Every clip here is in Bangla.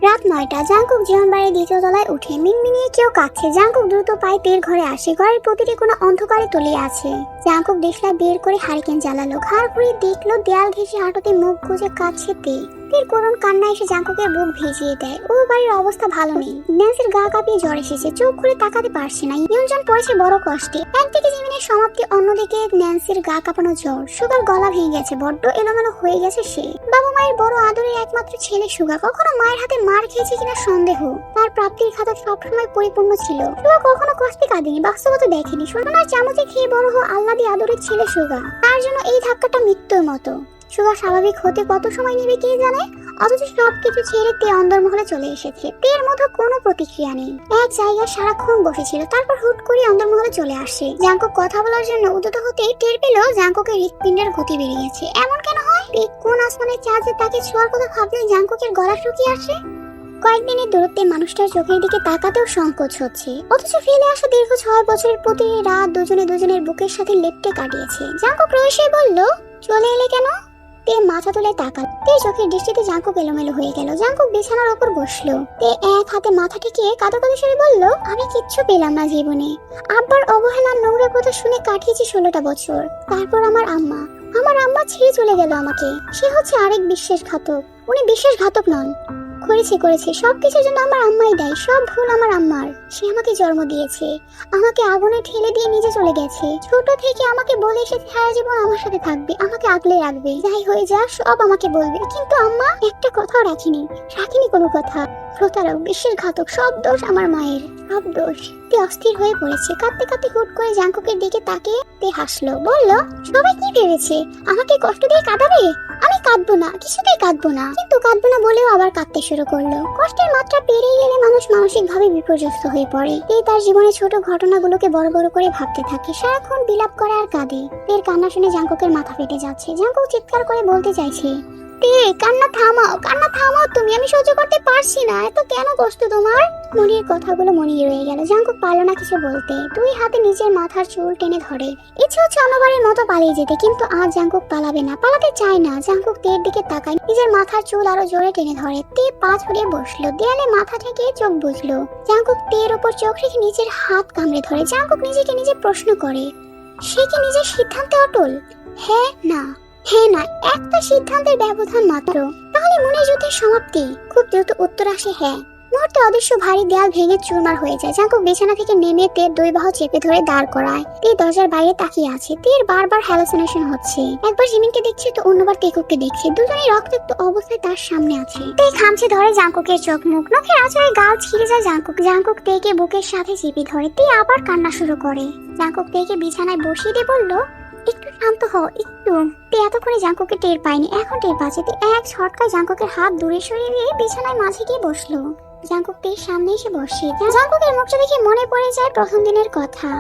রাত ৯টা। জাংকুক জীবনবাড়ির দ্বিতীয় তলায় উঠে মিনমিনিয়ে কেউ কাঁদছে। জাংকুক দ্রুত পায়ে তের ঘরে আসে। ঘরের প্রতিটি কোনো অন্ধকারে তলিয়ে আছে। জাংকুক দেশলা বের করে হারিকেন জ্বালালো। ঘাড় ঘুরিয়ে দেখলো দেয়াল ঘেঁষে হাঁটুতে মুখ গুজে কাঁদছে তে। তের করুণ কান্না এসে জাংকুকের বুক ভিজিয়ে দেয়। ও বাড়ির অবস্থা ভালো নেই। ন্যান্সির গা কাঁপিয়ে জ্বর এসেছে। চোখ খুলে তাকাতে পারছে না। ইয়ঞ্জন পড়েছে বড় কষ্টে। একদিকে জিমিনের সমাপ্তি, অন্যদিকে ন্যান্সির গা কাঁপানো জ্বর। সুগার গলা ভেঙে গেছে, বড্ড এলোমেলো হয়ে গেছে সে। বাবা মায়ের বড় আদরের একমাত্র ছেলে সুগা কখনো মায়ের হাতে মার খেয়েছে কিনা সন্দেহ। তার প্রাপ্তির খাতা সবসময় পরিপূর্ণ ছিল। সুগা কখনো কষ্টে কাঁদেনি, বাস্তবতা দেখেনি। সোনার চামচে খেয়ে বড় হো আল্লাদি আদরের ছেলে সুগা। তার জন্য এই ধাক্কাটা মৃত্যুর মতো। সুগা স্বাভাবিক হতে কত সময় নেবে কে জানে। অথচ সবকিছু ছেড়ে তে অন্দরমহলে চলে এসেছে। তের মধ্যে কোনো প্রতিক্রিয়া নেই। এক জায়গায় সারাক্ষণ বসেছিল, তারপর হুট করে অন্দরমহলে চলে আসে। জাংকুক কথা বলার জন্য উদ্যত হতে টের পেল জাংকুকের হৃৎপিণ্ডের গতি বেড়ে গেছে। এমন কেন হয়? কোন আসমানের চাঁদে তাকে ছোঁয়ার কথা ভাবলে জাংকুকের গলা শুকিয়ে আসে। কয়েকদিনের দূরত্বে মানুষটার চোখের দিকে তাকাতেও সংকোচ হচ্ছে। অথচ ফেলে আসা দীর্ঘ ৬ বছরের প্রতিটি রাত দুজনের বুকের সাথে লেপ্টে কাটিয়েছে। জাংকুক রয়েছে বলল, চলে এলে কেন? তে মাথা তুলে তাকাল। তে চোখের দৃষ্টিতে জাংকুক এলোমেলো হয়ে গেল। জাংকুক বিছানার ওপর বসলো। তে এক হাতে মাথা ঠেকিয়ে কাঁদো কাঁদো স্বরে বলল, আমি কিচ্ছু পেলাম না জীবনে। আব্বার অবহেলার নোংরা কথা শুনে কাটিয়েছি 16টা বছর। তারপর আমার আম্মা ছেড়ে চলে গেল আমাকে। সে হচ্ছে আরেক বিশ্বাসঘাতক। উনি বিশ্বাসঘাতক নন। করেছে সবকিছুর জন্য আমার আম্মাই দায়ী। সব ভুল আমার আম্মার। সে আমাকে জন্ম দিয়েছে, আমাকে আগুনে ঠেলে দিয়ে নিজে চলে গেছে। ছোট থেকে আমাকে বলে এসেছে সারা জীবন আমার সাথে থাকবে, আমাকে আগলে রাখবে, যাই হয়ে যাক সব আমাকে বলবে। কিন্তু আম্মা একটা কথাও রাখিনি কোনো কথা। প্রতারক, বিশ্বাসঘাতক, সব দোষ আমার মায়ের, সব দোষ। তে অস্থির হয়ে পড়েছে। কাঁদতে কাঁদতে হুট করে জাংকুকের দিকে তাকিয়ে তে হাসলো। বলল, সবাই কি ভেবেছে আমাকে কষ্ট দিয়ে কাঁদাবে? আমি কাঁদবো না, কিছুতেই কাঁদবো না। কিন্তু কাঁদবো না বলেও আবার কাঁদতে শুরু করলো। কষ্টের মাত্রা পেরিয়ে গেলে মানুষ মানসিকভাবে বিপর্যস্ত হয়ে পড়ে। এই তার জীবনের ছোট ঘটনাগুলোকে বড় বড় করে ভাবতে থাকে। সারাক্ষণ বিলাপ করে আর কাঁদে। এর কান্না শুনে জাংকুকের মাথা ফেটে যাচ্ছে। জাংকুক চিৎকার করে বলতে চাইছে, তে কান্না থামাও তুমি, আমি সহ্য করতে পারছি না। এত কেন কষ্ট তোমার? মনির কথাগুলো মনে রয়ে গেল। জাংকুক পারল না কিছু বলতে। দুই হাতে নিজের মাথার চুল টেনে ধরে। ইচ্ছে হচ্ছে অন্যবারের মতো পালিয়ে যেতে, কিন্তু আজ জাংকুক পালাবে না, পালাতে চায় না। জাংকুক তের দিকে তাকায়, নিজের মাথার চুল আরো জোরে টেনে ধরে। তে পা ছড়িয়ে বসলো, দেয়ালে মাথা ঠেকিয়ে চোখ বুঝলো। জাংকুক তের উপর চোখ রেখে নিজের হাত কামড়ে ধরে। জাংকুক নিজেকে নিজে প্রশ্ন করে, সে কি নিজের সিদ্ধান্তে অটল? হ্যাঁ না একটা সিদ্ধান্তের ব্যবধান মাত্র, তাহলে মনে যুদ্ধের সমাপ্তি। খুব দ্রুত উত্তর আসে হ্যাঁ। মুহূর্তে অদৃশ্য ভারী দেয়াল ভেঙে চুরমার হয়ে যায়। জাংকুক বিছানা থেকে নেমে তের দুই বাহু চেপে ধরে দাঁড় করায়। তে দরজার বাইরে তাকিয়ে আছে। তের বারবার হ্যালুসিনেশন হচ্ছে। একবার জিমিনকে দেখছে তো অন্যবার তেকুককে দেখছে। দুজনেই রক্তাক্ত অবস্থায় তার সামনে আছে। তে খামচে ধরে জাংকুকের চোখ মুখ, নখের আঁচড়ে গাল ছিঁড়ে যায় জাংকুক তেকে বুকের সাথে চেপে ধরে। তে আবার কান্না শুরু করে। জাংকুক তেকে বিছানায় বসিয়ে দিয়ে বলল, একটু শান্ত হও, একটু। তে এতক্ষণে জাংকুকে টের পায়নি, এখন টের পাচ্ছে। তে এক ঝটকায় জাংকুকের হাত দূরে সরিয়ে দিয়ে বিছানায় মাঝে গিয়ে বসলো। জাংকুক তের সামনে এসে বসে। জাংকুকের মুখটা দেখে মনে পড়ে যায় প্রথম দিনের কথা,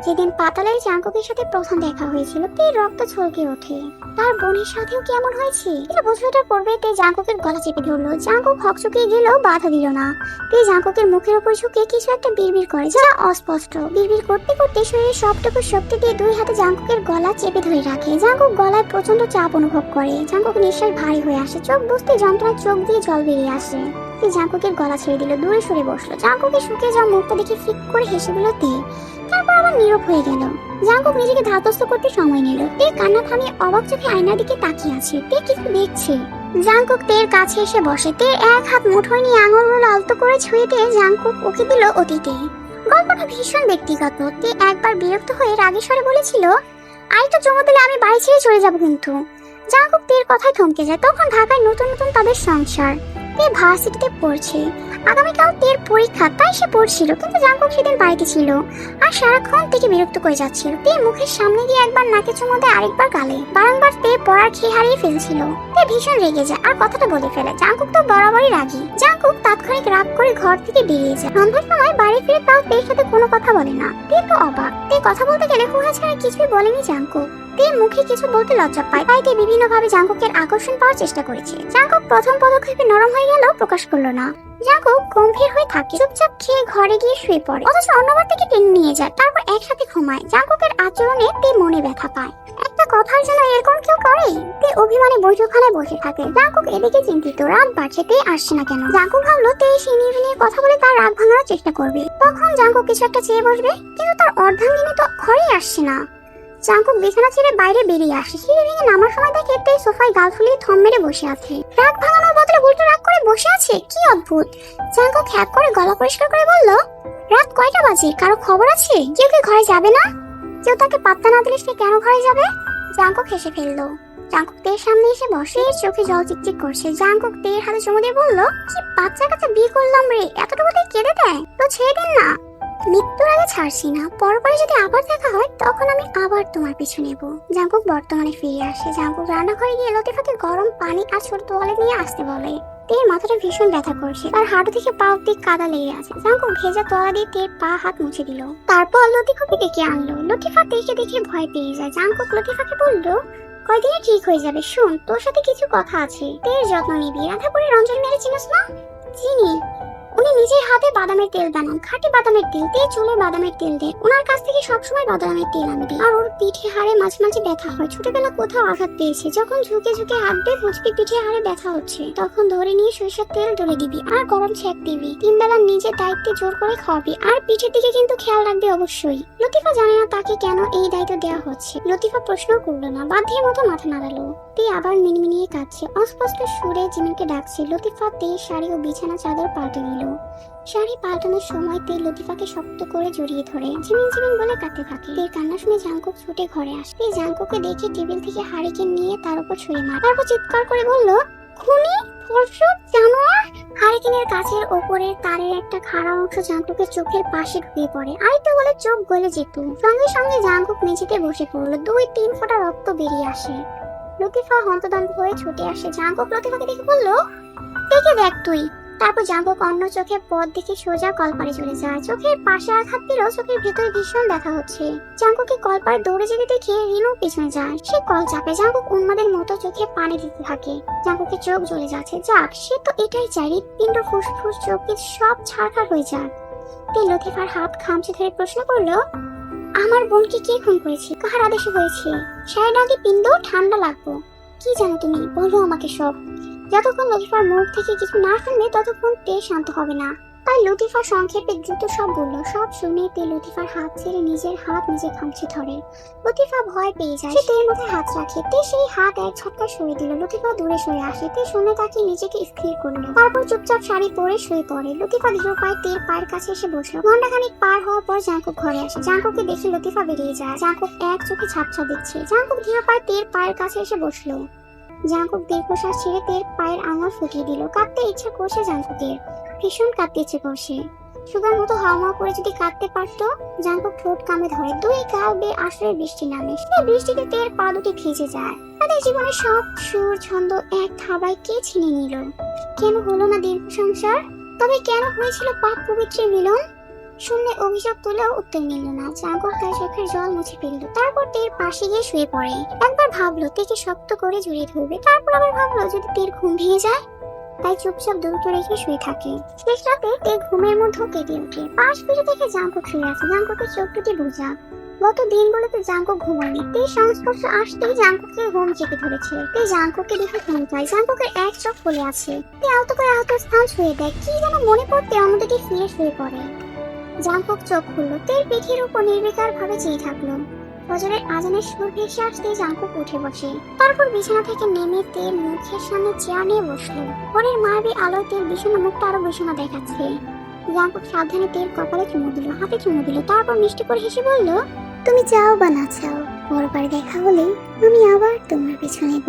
যেদিন পাতালের জাংকুকের সাথে প্রথম দেখা হয়েছিল। তের রক্ত ছলকে ওঠে। তার বোনের সাথেও কেমন হয়েছে এটা বছরটা পড়বে। তে জাংকুকের গলা চেপে ধরলো। জাংকুক হকচকিয়ে গেলেও বাধা দিল না। তে জাংকুকের মুখের উপর ঝুঁকে কিছু একটা বিড়বিড় করে, যা অস্পষ্ট। বিড়বিড় করতে করতে শরীরের সবটুকু শক্তি দিয়ে দুই হাতে জাংকুকের গলা চেপে ধরে রাখে। জাংকুক গলায় প্রচন্ড চাপ অনুভব করে। জাংকুক নিঃশ্বাস ভারী হয়ে আসে। চোখ বুঝতে যন্ত্রণায় চোখ দিয়ে জল বেরিয়ে আসে। তে জাংকুকের গলা ছেড়ে দিল, দূরে সরে বসলো। জাংকুকের শুকিয়ে যাওয়া মুখটা দেখে ফিক করে হেসে দিল তে। তারপর আবার নীরব হয়ে গেল। জাংকুক নিজেকে ধাতস্থ করতে সময় নিল। তে কান্না থামিয়ে অবাক চোখে আয়নার দিকে তাকিয়ে আছে। তে কিছু দেখছে। জাংকুক তের কাছে এসে বসে। তে এক হাত মুঠোয় নিয়ে আঙুলগুলো আলতো করে ছুঁয়ে দিয়ে জাংকুক ওকে দিল অতীতে। গল্পটা ভীষণ ব্যক্তিগত। তে একবার বিরক্ত হয়ে রাগে স্বরে বলেছিল, আরেকটা জমা দিলে আমি বাড়ি ছেড়ে চলে যাবো কিন্তু। জাংকুক তের কথায় থমকে যায়। তখন ঢাকায় নতুন তাদের সংসার। তে ভার্সিটিতে পড়ছে। আগামীকাল তের পরীক্ষা, তাই সে পড়ছিল। কিন্তু জাংকুক সেদিন বাড়িতে ছিল আর সারাক্ষণ থেকে বিরক্ত করে যাচ্ছিল। তে মুখের সামনে গিয়ে একবার নাকে চুমো দেয়, আরেকবার গালে। বারংবার তে পড়ার খেয়ে হারিয়ে ফেলছিল। তে ভীষণ রেগে যায় আর কথাটা বলে ফেলে। জাংকুক তো বরাবরই রাগী। জাংকুক তাৎক্ষণিক রাগ করে ঘর থেকে বেরিয়ে যায়। সন্ধ্যার সময় বাড়ি ফিরে তাও তের সাথে কোনো কথা বলে না। তে তো অবাক। তে কথা বলতে গেলে হুহা ছাড়া কিছুই বলেনি জাংকুক। তে মুখে কিছু বলতে লজ্জা পায়, তাই তে বিভিন্ন ভাবে জাঙ্কুকের আকর্ষণ পাওয়ার চেষ্টা করেছে। জাঙ্কুক প্রথম পদক্ষেপে নরম হয়ে গেল প্রকাশ করলো না। জাঙ্কুক গম্ভীর হয়ে থাকে, চুপচাপ খেয়ে ঘরে গিয়ে শুয়ে পড়ে, অথচ অন্যবার থেকে টেনে নিয়ে যায়, তারপর একসাথে ঘুমায়। জাঙ্কুকের আচরণে তে মনে ব্যথা পায়। একটা কথার জন্য এরকম কেউ করে? তে অভিমানে বৈঠকখানায় বসে থাকে। জাঙ্কুক এদিকে চিন্তিত, রাত বাড়ছে, তে আসছে না কেন। জাঙ্কুক ভাবলো তে সিনিয়ে নিয়ে কথা বলে তার রাগ ভাঙানোর চেষ্টা করবে। তখন জাঙ্কুক কিছু একটা চেয়ে বসবে, কিন্তু তার অর্ধাঙ্গিনী তো ঘরেই আসছে না। জাঙ্কুক বিছানা ছেড়ে বাইরে বেরিয়ে আসে। সিঁড়ি ভেঙে নামার সময় দেখে তে সোফায় গাল ফুলিয়ে থম মেরে বসে আছে। রাগ ভাঙানোর বদলে উল্টো রাগ করে বসে আছে, কি অদ্ভুত। জাঙ্কুক হ্যাক করে গলা পরিষ্কার করে বলল, রাত কয়টা বাজে? কারো খবর আছে? কেউ কি ঘরে যাবে না? কেউ তাকে পাত্তা না দিলে সে কেন ঘরে যাবে? জাঙ্কুক হেসে ফেললো। জাঙ্কুক তের সামনে এসে বসে, চোখে জল চিকচিক করছে। জাঙ্কুক তের হাতে চুমু দিয়ে বলল, কি বাচ্চা কাচ্চা বিয়ে করলাম রে, এতটুকুতে কেঁদে দেয়? তো ছেড়ে দেন না, মৃত্যুর আগে ছাড়ছি না। পরপরে যদি আবার দেখা হয় তখন আমি আবার তোমার পিছু নেব। জাঙ্কুক বর্তমানে ফিরে আসে। জাঙ্কুক রান্নাঘরে গিয়ে লতিফাকে গরম পানি আর ছোট তোয়ালে নিয়ে আসতে বলে। তের মাথাটা ভীষণ ব্যথা করছে, তার হাঁটু থেকে পা অব্দি কাদা লেগে আছে। জাঙ্কুক ভেজা তোয়ালা দিয়ে তের পা হাত মুছে দিল, তারপর লতিফাকে ডেকে আনলো। লতিফা তেকে দেখে ভয় পেয়ে যায়। জাঙ্কুক লতিফাকে বলল, কয়দিনে ঠিক হয়ে যাবে, শোন তোর সাথে কিছু কথা আছে। তের যত্ন নিবি। রাধাপুরে রঞ্জন মেরে চিনিস না? চিনি। উনি নিজের হাতে বাদামের তেল বানান, খাঁটি বাদামের তেল। তে চুলে বাদামের তেল দেয়, ওনার কাছ থেকে সবসময় বাদামের তেল আনবি। আর ওর পিঠে হাড়ে মাঝে মাঝে ব্যথা হয়, ছোটবেলা কোথাও আঘাত পেয়েছে, যখন ঝুঁকে ঝুঁকে হাঁটবে ফুচকে পিঠে হাড়ে ব্যথা হচ্ছে, তখন ধরে নিয়ে সরিষার তেল ডলে দিবি আর গরম ছ্যাঁক দিবি। 3 বেলা নিজের দায়িত্বে জোর করে খাওয়াবি, আর পিঠের দিকে কিন্তু খেয়াল রাখবি অবশ্যই। লতিফা জানে না তাকে কেন এই দায়িত্ব দেওয়া হচ্ছে। লতিফা প্রশ্ন করলো না, বাধ্যের মতো মাথা নাড়ালো। তে আবার মিনমিনিয়ে কাঁদছে, অস্পষ্ট সুরে জিমিনকে ডাকছে। লতিফা তে শাড়ি ও বিছানা চাদর পাল্টে দিল। শাড়ি পাল্টানোর সময় তে লতিফাকে শক্ত করে জড়িয়ে ধরে ঝিমিন ঝিমিন বলে কাঁদতে থাকে। তের কান্না শুনে জাঙ্কুক ছুটে ঘরে আসে। তে জাঙ্কুককে দেখে টেবিল থেকে হারিকেন নিয়ে তার উপর ছুঁড়ে মারে, তারপর চিৎকার করে বলল, খুনি, ধর্ষক, জানোয়ার। হারিকেনের কাছের ওপরের তারের একটা খাড়া অংশ জাঙ্কুকের চোখের পাশে ঢুকিয়ে পড়ে। আরেকটু বলে চোখ গলে যেত। সঙ্গে সঙ্গে জাঙ্কুক মেঝেতে বসে পড়লো। 2-3 ফোঁটা রক্ত বেরিয়ে আসে। লতিফা হন্তদন্ত হয়ে ছুটে আসে। জাঙ্কুক লতিফাকে দেখে বলল, দেখে দেখ তুই। তারপর জাঙ্কুক অন্য চোখে পথ দেখে সোজা কলপারে চলে যায়। চোখের পাশে আঘাত পেলেও চোখের ভেতরে ভীষণ দেখা হচ্ছে। জাঙ্কুকে কলপারে দৌড়ে যেতে দেখে রিনু পেছনে যায়। সে কল চাপে। জাঙ্কুক উন্মাদের মতো চোখে পানি দিতে থাকে। জাঙ্কুকের চোখ জ্বলে যাচ্ছে। যাক, সে তো এটাই চাই, হৃৎপিণ্ড, ফুসফুস, চোখে সব ছাড়খাড় হয়ে যাক। তে লতিফার হাত খামচে ধরে প্রশ্ন করলো, আমার বোনকে কে খুন করেছে? কার আদেশে হয়েছে? শাড়ির আগে পিন্দ, ঠান্ডা লাগবো। কি জানো তুমি? বলো আমাকে সব। যতক্ষণ লতিফার মুখ থেকে কিছু না শুনবে ততক্ষণ তে শান্ত হবে না। তাই লতিফা সংক্ষেপে দ্রুত সব বলল। সব শুনে তে লতিফার হাত ছেড়ে নিজের হাত নিজে খামচে ধরে। লতিফা ভয় পেয়ে যায়। সে তের মাথায় হাত রাখে। তে সেই হাত এক ঝটকায় সরিয়ে দিল। লতিফা দূরে সরে আসে। তে শুনে তাকে নিজেকে স্থির করলো, তারপর চুপচাপ শাড়ি পরে শুয়ে পড়ে। লতিফা ধীর পায়ে তের পায়ের কাছে এসে বসলো। ঘন্টাখানিক পার হওয়ার পর জাঙ্কুক ঘরে আসে। জাঙ্কুককে দেখে লতিফা বেরিয়ে যায়। জাঙ্কুক এক চোখে ঝাপসা দিচ্ছে। জাঙ্কুক ধীর পায়ে তের পায়ের কাছে এসে বসলো। জাঙ্কুক দীর্ঘশ্বাস ছেড়ে তের পায়ের আঙুল ফুটিয়ে দিল। কাঁদতে ইচ্ছা করছে জাঙ্কুকের, ভীষণ কাঁদতে ইচ্ছে করছে। সুগার মতো হাওয়া করে যদি কাঁদতে পারতো। জাঙ্কুক ঠোঁট কামে ধরে। 2 গাল বেয়ে আসলে বৃষ্টি নামে। সেই বৃষ্টিতে তের পা দুটি ভিজে যায়। তাদের জীবনের সব সুর ছন্দ এক থাবায় কে ছিনে নিল? কেন হলো না দীর্ঘ সংসার? তবে কেন হয়েছিল পাপ পবিত্রের মিলন? শুনলে অভিযোগ তুলেও উত্তর নিল না। জাঙ্কুক তার চোখের জল মুছে ফেলল। তারপর তের পাশে গিয়ে শুয়ে পড়ে। একবার ভাবলো তেকে শক্ত করে জড়িয়ে ধরবে, তারপর আবার ভাবলো যদি তের ঘুম ভেঙে যায়। তাই চুপচাপ দুটো রেখে শুয়ে থাকে। শেষ রাতে তে ঘুমের মধ্যেও কেটে ওঠে। পাশ ফিরে দেখে জাঙ্কুক শুয়ে আছে। জাঙ্কুকের চোখ দুটি বোঝা। গত দিনগুলোতে জাঙ্কুক ঘুমায়নি। তে সংস্পর্শ আসতেই জাঙ্কুককে ঘুম চেপে ধরেছে। তে জাঙ্কুককে দেখে ঘুম পায়। জাঙ্কুকের এক চোখ খুলে আছে। তে আলতো করে আহত স্থান ছুঁয়ে দেয়। কি যেন মনে পড়তে অন্যদিকে ফিরে শুয়ে পড়ে। জাঙ্কুক চোখ খুললো। তের পিঠের উপর নির্বিকার ভাবে চেয়ে থাকলো। ফজরের আজানের সুর ভেসে আসতে জাঙ্কুক উঠে বসে। তারপর বিছানা থেকে নেমে তের মুখের সামনে চেয়ার নিয়ে বসলো। ভোরের মায়াবী আলোয় তের বিষণ্ণ মুখটা আরো বিষণ্ণ দেখাচ্ছে। জাঙ্কুক সাবধানে তের কপালে চুমু দিল, হাতে চুমু দিল। তারপর মিষ্টি করে হেসে বলল, তুমি চাও বা না চাও, পরবার দেখা হলে আমি আবার তোমার পিছু নেব।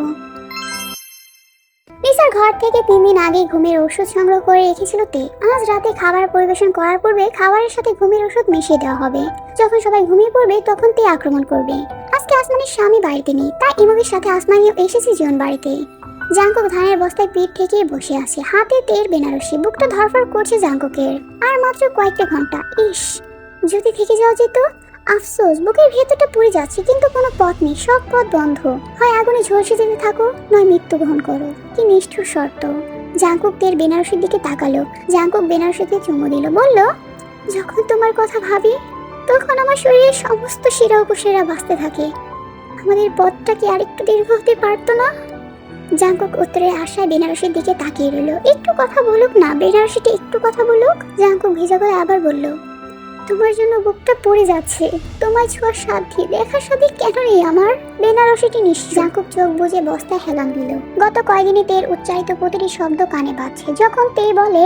লিসার ঘর থেকে 3 দিন আগে ঘুমের ওষুধ সংগ্রহ করে রেখেছিল তে। আজ রাতে খাবার পরিবেশন করার পূর্বে খাবারের সাথে ঘুমের ওষুধ মিশিয়ে দেওয়া হবে। যখন সবাই ঘুমিয়ে পড়বে তখন তে আক্রমণ করবে। আজকে আসমানের স্বামী বাড়িতে নেই, তাই ইমোদের সাথে আসমানিও এসেছে জীবন বাড়িতে। জাঙ্কুক ধানের বস্তায় পিঠ ঠেকিয়ে বসে আছে, হাতে তের বেনারসি। বুকটা ধরফর করছে জাঙ্কুকের। আর মাত্র কয়েকটা ঘন্টা। ইস, যদি থেকে যাওয়া যেত। আফসোস, বুকের ভেতরটা পুড়ে যাচ্ছে, কিন্তু কোনো পথ নেই, সব পথ বন্ধ। হয় আগুনে ঝলসে যেতে থাকো, নয় মৃত্যু গ্রহণ করো। কি নিষ্ঠুর শর্ত। জাঙ্কুক তের বেনারসির দিকে তাকালো। জাঙ্কুক বেনারসিতে চুমু দিল, বলল, যখন তোমার কথা ভাবি তখন আমার শরীরের সমস্ত শিরা উপশিরা বাঁচতে থাকে। আমাদের পথটা কি আরেকটু দীর্ঘ হতে পারতো না? জাঙ্কুক উত্তরের আশায় বেনারসির দিকে তাকিয়ে রইল। একটু কথা বলুক না, বেনারসিটা একটু কথা বলুক। জাঙ্কুক ভেজা গলায় আবার বলল, তোমার জন্য বুকটা পড়ে যাচ্ছে, তোমায় ছোঁয়ার সাথী দেখার সাথে কেন নেই আমার? বেনারসিটি নিশ্চয়। জাঙ্কুক চোখ বুজে বস্তায় হেলান দিল। গত কয়েকদিনে তের উচ্চারিত প্রতিটি শব্দ কানে বাজছে। যখন তে বলে,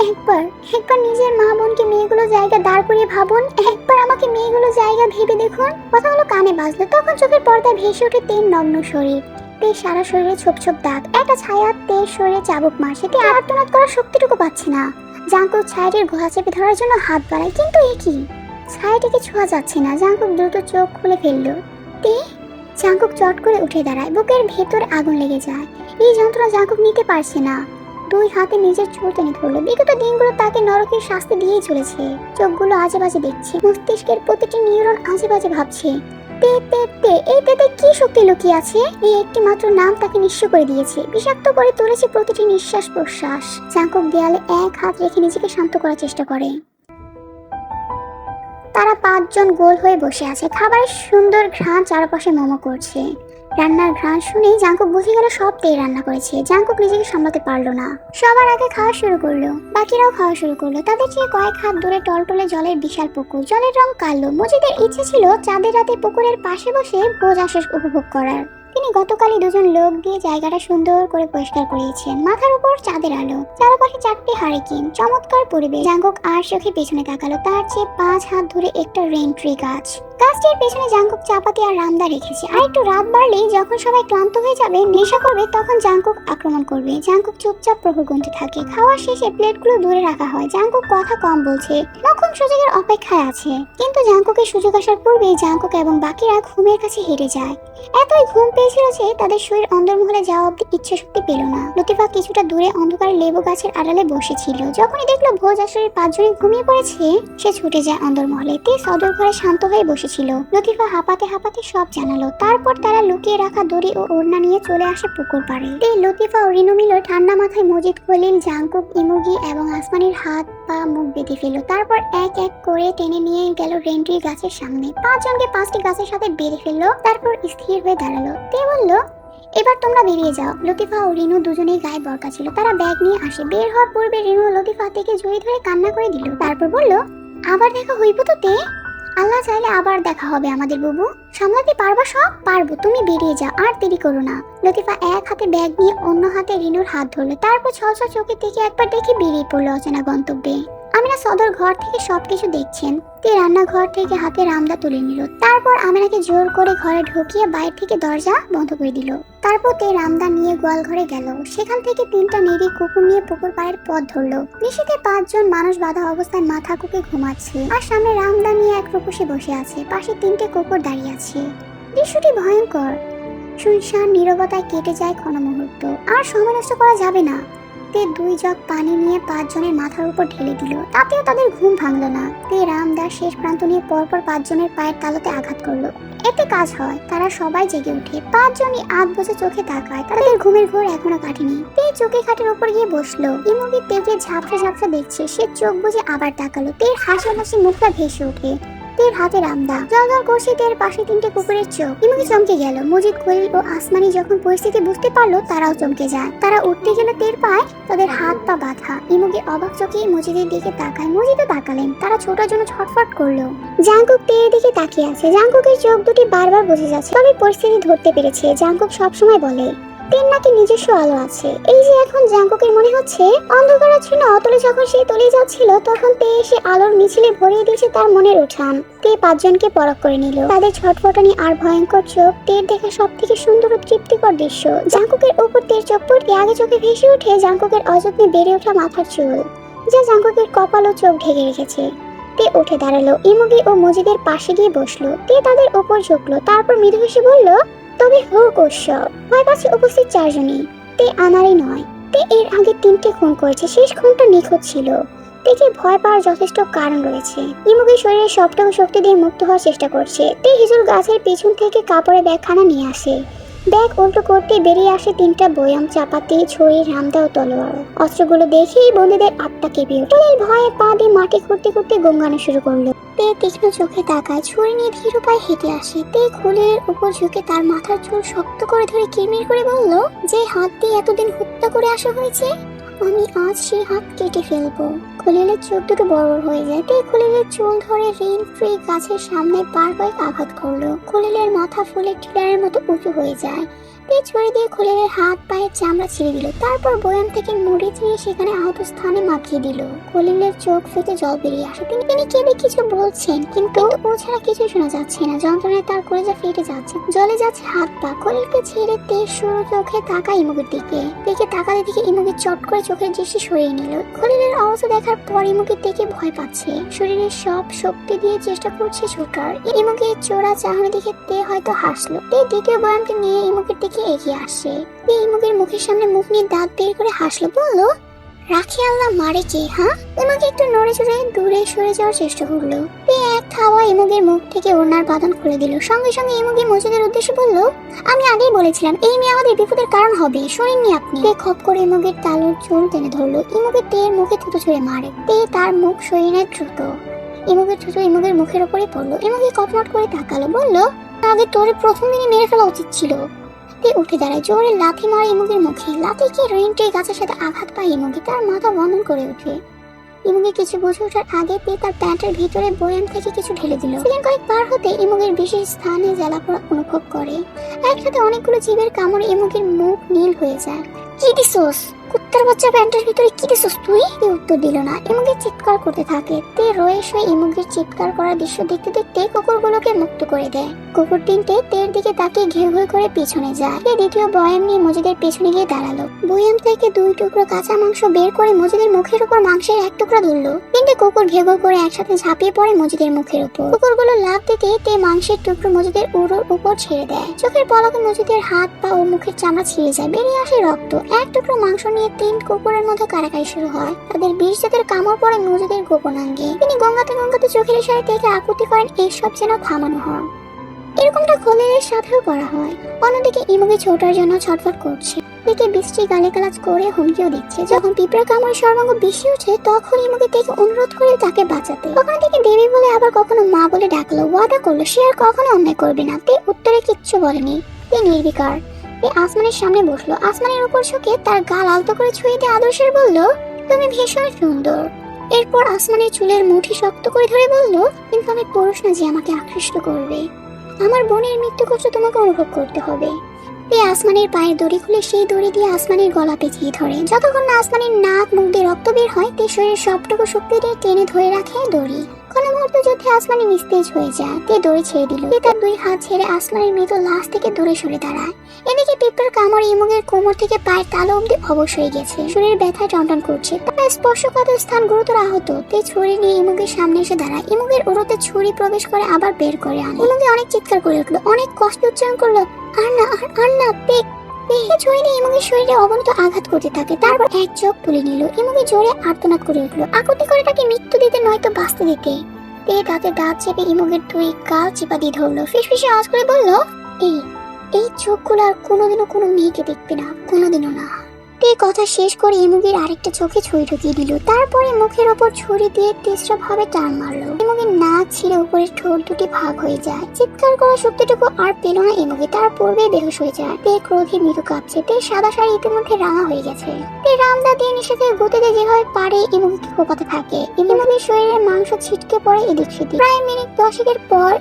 একবার একবার নিজের মা বোনকে মেয়েগুলো জায়গা দাঁড় করিয়ে ভাবুন, একবার আমাকে মেয়েগুলো জায়গা ভেবে দেখুন, কথাগুলো কানে বাজলো। তখন চোখের পর্দায় ভেসে ওঠে তের নগ্ন শরীর। তের সারা শরীরে ছোপ ছোপ দাগ, একটা ছায়া তের শরীরে চাবুক মারছে। তে আর্তনাদ করার শক্তিটুকু পাচ্ছে না। জাঙ্কুক ছায়াটির ঘোড়া চেপে ধরার জন্য হাত বাড়ায়, কিন্তু এ কি? ছায়াটিকে ছোঁয়া যাচ্ছে না। জাঙ্কুক দ্রুত চোখ খুলে ফেললো। তে? জাঙ্কুক চট করে উঠে দাঁড়ায়। বুকের ভেতর আগুন লেগে যায়। এই যন্ত্রণা জাঙ্কুক নিতে পারছে না। দুই হাতে নিজের চুল টেনে ধরলো। বিগত দিনগুলো তাকে নরকের শাস্তি দিয়েই চলেছে। চোখগুলো আজে বাজে দেখছে, মস্তিষ্কের প্রতিটি নিউরন আজে বাজে ভাবছে। তে তে তে, এই তেতে কি শক্তি লুকিয়ে আছে? এই একটি মাত্র নাম তাকে নিঃস্ব করে দিয়েছে, বিষাক্ত করে তুলেছে প্রতিটি নিঃশ্বাস প্রশ্বাস। জাঙ্কুক দেয়ালে এক হাত রেখে নিজেকে শান্ত করার চেষ্টা করে। তারা পাঁচজন গোল হয়ে বসে আছে। খাবারের সুন্দর ঘ্রাণ চারপাশে মোমো করছে। রান্নার ঘ্রাণ শুনেই জাঙ্কুক বুঝে গেল সব তে রান্না করেছে। জাঙ্কুক নিজেকে সামলাতে পারলো না, সবার আগে খাওয়া শুরু করলো। বাকিরাও খাওয়া শুরু করলো। তাদের চেয়ে কয়েক হাত দূরে টলটলে জলের বিশাল পুকুর, জলের রং কালো। মজিদের ইচ্ছে ছিল চাঁদের রাতে পুকুরের পাশে বসে ভোজ আসর উপভোগ করার। তিনি গতকালই দুজন লোক দিয়ে জায়গাটা সুন্দর করে পরিষ্কার করিয়েছেন। মাথার উপর চাঁদের আলো, চারপাশে চারটি হারিকেন, চমৎকার পরিবেশ। জাঙ্কুক আর চোখে পেছনে তাকালো। তার চেয়ে 5 হাত ধরে একটা রেইন ট্রি গাছ। গাছটির পেছনে জাঙ্কুক চাপাতি আর রামদা রেখেছে। আর একটু রাত বাড়লেই যখন সবাই ক্লান্ত হয়ে যাবে, নেশা করবে, তখন জাঙ্কুক আক্রমণ করবে। জাঙ্কুক চুপচাপ প্রহর গুনতে থাকে। খাওয়া শেষে প্লেটগুলো দূরে রাখা হয়। জাঙ্কুক কথা কম বলছে, মোক্ষম সুযোগের অপেক্ষায় আছে। কিন্তু জাঙ্কুকের সুযোগ আসার পূর্বেই জাঙ্কুক এবং বাকিরা ঘুমের কাছে হেরে যায়। এতই ঘুম পেয়েছিল যে তাদের শরীর অন্দরমহলে যাওয়া অব্দি ইচ্ছা শক্তি পেল না। লতিফা কিছুটা দূরে অন্ধকারে লেবু গাছের আড়ালে বসেছিল। যখনই দেখলো ভোজ আসরের 5 জনই ঘুমিয়ে পড়েছে, সে ছুটে যায় অন্দরমহলে। তে সদর ঘরে শান্ত হয়ে বসেছিল। লতিফা হাঁপাতে হাঁপাতে সব জানালো। তারপর তারা লুকিয়ে রাখা দড়ি ও ওড়না নিয়ে চলে আসে পুকুর পাড়ে। তে, লতিফা ও রিনু মিলো ঠান্ডা মাথায় মজিদ, খলিল, জাঙ্কুক, ইমুগি এবং আসমানির হাত পা মুখ বেঁধে ফেলল। তারপর এক এক করে টেনে নিয়ে গেল রেন্ট্রি গাছের সামনে। 5 জনকে 5টি গাছের সাথে বেঁধে ফেললো। তারপর স্থির হয়ে দাঁড়ালো। তে বলল, এবার তোমরা বেরিয়ে যাও। লতিফা ও রিনু দুজনেই গায়ে বরকা ছিল। তারা ব্যাগ নিয়ে আসে। বের হওয়ার পূর্বে রিনু লতিফা থেকে জড়িয়ে ধরে কান্না করে দিল। তারপর বলল, আবার দেখা হইব তো তে? আল্লাহ চাইলে আবার দেখা হবে আমাদের বুবু। সামলাতে পারবা সব? পারবো, তুমি বেরিয়ে যাও, আর দেরি করো না। লতিফা এক হাতে ব্যাগ নিয়ে অন্য হাতে রিনুর হাত ধরলো। তারপর ছলছল চোখের দিকে একবার দেখে বেরিয়ে পড়লো অচেনা গন্তব্যে। আমিনা সদর ঘর থেকে সবকিছু দেখছেন। তে রান্নাঘর থেকে হাতে রামদা তুলে নিল। তারপর আমিনাকে জোর করে ঘরে ঢুকিয়ে বাইরে থেকে দরজা বন্ধ করে দিল। তারপর তে রামদা নিয়ে গোয়াল ঘরে গেল। সেখান থেকে 3টা নিরীহ কুকুর নিয়ে পুকুর পাড়ের পথ ধরলো। নিশীথে 5 জন মানুষ বাঁধা অবস্থায় মাথা কুকে ঘুমাচ্ছে। আর সামনে রামদা নিয়ে এক রূপসী বসে আছে। পাশে 3টে কুকুর দাঁড়িয়ে আছে। দৃশ্যটি ভয়ঙ্কর। শুনশান নীরবতায় কেটে যায় ক্ষণ মুহূর্ত। আর সময় নষ্ট করা যাবে না। তে 2 জগ পানি নিয়ে 5 জনের মাথার উপর ঢেলে দিল। তাতেও তাদের ঘুম ভাঙলো না। তে রামদাস শেষ প্রান্ত নিয়ে পরপর 5 জনের পায়ের তালুতে আঘাত করলো। এতে কাজ হয়। তারা সবাই জেগে ওঠে। 5 জনই আধ বুঝে চোখে তাকায়। তাদের ঘুমের ঘোর এখনো কাটেনি। তে চোখে খাটের উপর গিয়ে বসলো। ইমুগি তেকে ঝাপসা ঝাপসা দেখছে। সে চোখ বুঝে আবার তাকালো। তের হাসি হাসি মুখটা ভেসে ওঠে। তের হাতে রামদা, জল করছে তের পাশে 3টে কুকুরের চোখ। ইমুগি চমকে গেল। মজিদ, খলিল ও আসমানি যখন পরিস্থিতি বুঝতে পারলো, তারাও চমকে যায়। তারা উঠতে গেলে তের পায় তাদের হাত পা বাঁধা। ইমুগি অবাক চোখে মজিদের দিকে তাকায়। মজিদও তাকালেন। তারা ছোটার জন্য ছটফট করলো। জাঙ্কুক তের দিকে তাকিয়ে আছে। জাঙ্কুকের চোখ দুটি বারবার বুঝে যাচ্ছে, তবে পরিস্থিতি ধরতে পেরেছে। জাঙ্কুক সবসময় বলে তের নাকি নিজস্ব আলো আছে। এই যে এখন জাঙ্কুকের মনে হচ্ছে অন্ধকারাচ্ছন্ন অতলে যখন সে তলিয়ে যাচ্ছিল, তখন তে এসে আলোর মিছিলে ভরিয়ে দিয়েছে তার মনের উঠান। তে 5 জনকে পরখ করে নিল। তাদের ছটফটানি আর ভয়ঙ্কর চোখ তের দেখা সব থেকে সুন্দর ও তৃপ্তিকর দৃশ্য। জাঙ্কুকের উপর তের চোখ পড়তে আগে চোখে ভেসে ওঠে জাঙ্কুকের অযত্নে বেড়ে ওঠা মাথার চুল, যা জাঙ্কুকের কপাল ও চোখ ঢেকে রেখেছে। তে উঠে দাঁড়ালো। ইমুগি ও মজিদের পাশে গিয়ে বসলো। তে তাদের উপর ঝুঁকলো। তারপর মৃদু হেসে বলল, তবে হোক উৎসব। ভয় পাচ্ছে উপস্থিত 4 জনই। তে আনারই নয়। তে এর আগে 3টে খুন করেছে। শেষ খুনটা নিখুঁত ছিল। তে দেখে ভয় পাওয়ার যথেষ্ট কারণ রয়েছে। ইমুগের শরীরের সবটুকু শক্তি দিয়ে মুক্ত হওয়ার চেষ্টা করছে। তে হিজুল গাছের পিছন থেকে কাপড়ের ব্যাগখানা নিয়ে আসে। ব্যাগ উল্টো করতে বেরিয়ে আসে 3টা বয়াম, চাপাতি, ছুরি, রামদা ও তলোয়ার। অস্ত্রগুলো দেখেই বন্দীদের আত্মা কেঁপে ওঠে। ভয়ে পা দিয়ে মাটি খুঁড়তে খুঁড়তে গঙ্গানো শুরু করলো। তে তীক্ষ্ণ চোখে তাকায়, ছুরি নিয়ে ধীর পায়ে হেঁটে আসে। তে খলিলের উপর ঝুঁকে তার মাথার চুল শক্ত করে ধরে কিরমির করে বলল, যে হাত দিয়ে এতদিন হত্যা করে আসা হয়েছে, আমি আজ সেই হাত কেটে ফেলবো। খলিলের চোখ দুটো বড় বড় হয়ে যায়। তে খলিলের চুল ধরে রেইন ফ্রি গাছের সামনে বার কয়েক আঘাত করলো। খলিলের মাথা ফুলে টিলারের মতো উঁচু হয়ে যায়। তে ছুরি দিয়ে খলিলের হাত পায়ের চামড়া ছিঁড়ে দিল। তারপর বয়াম থেকে মরিচ নিয়ে সেখানে আহত স্থানে মাখিয়ে দিল। খলিলের চোখ ফেটে জল বেরিয়ে আসে। তিনি কেবল কিছু বলছেন, কিন্তু ও ছাড়া কিছু শোনা যাচ্ছে না। যন্ত্রণায় তার কলেজা ফেটে যাচ্ছে, জ্বলে যাচ্ছে হাত পা। খলিলকে ছেড়ে তে সরু চোখে তাকায় ইমুগের দিকে। তাকাতে দিকে ইমুগের চট করে চোখের দৃষ্টি সরিয়ে নিল। খলিলের অবস্থা দেখার পর ইমুগের দেখে ভয় পাচ্ছে। শরীরের সব শক্তি দিয়ে চেষ্টা করছে ছোটার। ইমুগের চোরা চাহনি দেখে তে হয়তো হাসলো। তে দ্বিতীয় বয়ামটি নিয়ে ইমুগের দিকে এগিয়ে আসে। ইমুগের মুখের সামনে মুখ নিয়ে দাঁত বের করে হাসলো, বলল, রাখি আল্লাহ মারে কে, হ্যাঁ? ইমুগে একটু নড়ে চড়ে দূরে সরে যাওয়ার চেষ্টা করলো। এক থাওয়া ইমুগের মুখ থেকে ওড়নার বাঁধন খুলে দিল। সঙ্গে সঙ্গে ইমুগে মজিদের উদ্দেশ্যে বলল, আমি আগেই বলেছিলাম এই মেয়ে আমাদের বিপদের কারণ হবে, শোনেননি আপনি? খপ করে ইমুগের তালুর চুল টেনে ধরলো। ইমুগে তের মুখে থুতু ছুঁড়ে মারে। তার মুখ সরিয়ে দ্রুত। ইমুগের থুতু ইমুগের মুখের উপরে পড়লো। ইমুগে কটমট করে তাকালো, বলল, আগে তোরে প্রথম দিনে মেরে ফেলা উচিত ছিল। উঠে দাঁড়ায়, জোরে লাথি মারে ইমুগের মুখে। লাথিকে রেন্টে গাছের সাথে আঘাত পায় ইমুগে। তার মাথা বন্ধন করে ওঠে। ইমুগে কিছু বুঝে ওঠার আগে তার প্যান্টের ভিতরে বয়াম থেকে কিছু ঢেলে দিল। সেকেন্ড কয়েক পার হতে ইমুগের বিশেষ স্থানে জ্বালা পোড়া অনুভব করে। একসাথে অনেকগুলো জীবের কামড়ে ইমুগের মুখ নীল হয়ে যায়। কি দিছোস? কুত্তার বাচ্চা প্যান্টের ভিতরে কি দিছোস তুই? উত্তর দিল না। ইমুগে চিৎকার করতে থাকে। তে রয়ে শুয়ে ইমুগের চিৎকার করার দৃশ্য দেখতে দেখতে কুকুরগুলোকে মুক্ত করে দেয়। কুকুর তিনটে তের দিকে তাকিয়ে ঘেউ ঘেউ করে পিছনে যায়। দ্বিতীয় বয়াম নিয়ে মজিদের পেছনে গিয়ে দাঁড়ালো। বয়াম থেকে 2 টুকরো কাঁচা মাংস বের করে মজিদের মুখের উপর মাংসের 1 টুকরা ধরলো। 3টে কুকুর ঘেউ ঘেউ করে একসাথে ঝাঁপিয়ে পড়ে মজিদের মুখের উপর। কুকুরগুলো লাফ দিতে তে মাংসের টুকরো মজিদের উড়োর উপর ছেড়ে দেয়। চোখের পলকে মজিদের হাত পা ও মুখের চামড়া ছিঁড়ে যায়, বেরিয়ে আসে রক্ত। 1 টুকরো মাংস নিয়ে 3 কুকুরের মধ্যে কারাকারি শুরু হয়। তাদের বিষ জাতের কামড় পড়ে মজিদের গোপনাঙ্গে। তিনি গঙ্গাতে গঙ্গাতে চোখের ইশারায় থেকে আকুতি করেন এসব যেন থামানো হয়। এরকমটা খলিলের সাথেও করা হয়। অন্যদিকে ইমুগে ছোটার জন্য ছটফট করছে। দিকে বৃষ্টি গালিগালাজ করে হুমকিও দিচ্ছে। যখন পিঁপড়া কামড়ে সর্বাঙ্গ বেশি ওঠে, তখন ইমুগে থেকে অনুরোধ করে তাকে বাঁচাতে। কখনো থেকে দেবী বলে, আবার কখনো মা বলে ডাকলো। ওয়াদা করলো সে আর কখনো অন্যায় করবে না। তে উত্তরে কিচ্ছু বলেনি। তে নির্বিকার। আসমানের সামনে বসলো। আসমানের উপর ঝুঁকে তার গাল আলতো করে ছুঁয়ে দিয়ে আদর্শের বলল, তুমি ভীষণ সুন্দর। এরপর আসমানের চুলের মুঠি শক্ত করে ধরে বলল, কিন্তু আমি পুরুষ না যে আমাকে আকৃষ্ট করবে। আমার বোনের মৃত্যু কষ্ট তোমাকে অনুভব করতে হবে। আসমানের পায়ের দড়ি খুলে সেই দড়ি দিয়ে আসমানের গলা পেঁচিয়ে ধরে। যতক্ষণ না আসমানের নাক মুখ দিয়ে রক্ত বের হয়, তে শরীরের সবটুকু শক্তি দিয়ে টেনে ধরে রাখে দড়ি। কোনো মুহূর্ত যুদ্ধে আসমানি নিস্তেজ হয়ে যায়। তে দড়ি ছেড়ে দিল। তার 2 হাত ছেড়ে আসমানের মৃত লাশ থেকে দূরে সরে দাঁড়ায়। এদিকে পিঁপড়ার কামড় ইমুগের কোমর থেকে পায়ের তালু অব্দি অবশ হয়ে গেছে। শরীর ব্যথায় টনটন করছে। তার স্পর্শকাতর স্থান গুরুতর আহত। তে ছুরি নিয়ে ইমুগের সামনে এসে দাঁড়ায়। ইমুগের উরুতে ছুরি প্রবেশ করে আবার বের করে আনে। ইমুগে অনেক চিৎকার করে উঠলো, অনেক কষ্ট উচ্চারণ করলো, আর না, আর না। ছুরি দিয়ে ইমুগের শরীরে অবনত আঘাত করতে থাকে। তারপর এক চোখ তুলে নিল। ইমুগে জোরে আর্তনাদ করে উঠলো, আকুতি করে তাকে মৃত্যু দিতে নয়তো বাঁচতে দিতে। তাতে দাঁত চেপে ইমুগের 2 গাল চিপা দিয়ে ধরলো। ফিসফিসে আওয়াজ করে বলল, এই চোখগুলো আর কোনোদিনও কোনো মেয়েকে দেখবে না, কোনোদিনও না। কথা শেষ করে ইমুগের আরেকটা চোখে ছুরি ঢুকিয়ে দিল। তারপরে মুখের ওপর ছুরি দিয়ে তেসরা ভাবে টান মারলো। ইমুগের নাক ছিঁড়ে উপরের ঠোঁট দুটি ভাগ হয়ে যায়। চিৎকার করার শক্তিটুকু আর পেল না ইমুগে। তার পূর্বে বেহুশ হয়ে যায়। ক্রোধে মৃদু কাঁপছে। সাদা শাড়ি ইতিমধ্যে রাঙা হয়ে গেছে। রামদা দিয়ে নিষেধের গতিতে যেভাবে পারে ইমুগেকে কোপাতে থাকে। ইমুগের শরীরে মাংস ছিটকে পড়ে এদিক সেদিক। প্রায় মিনিট 10 পর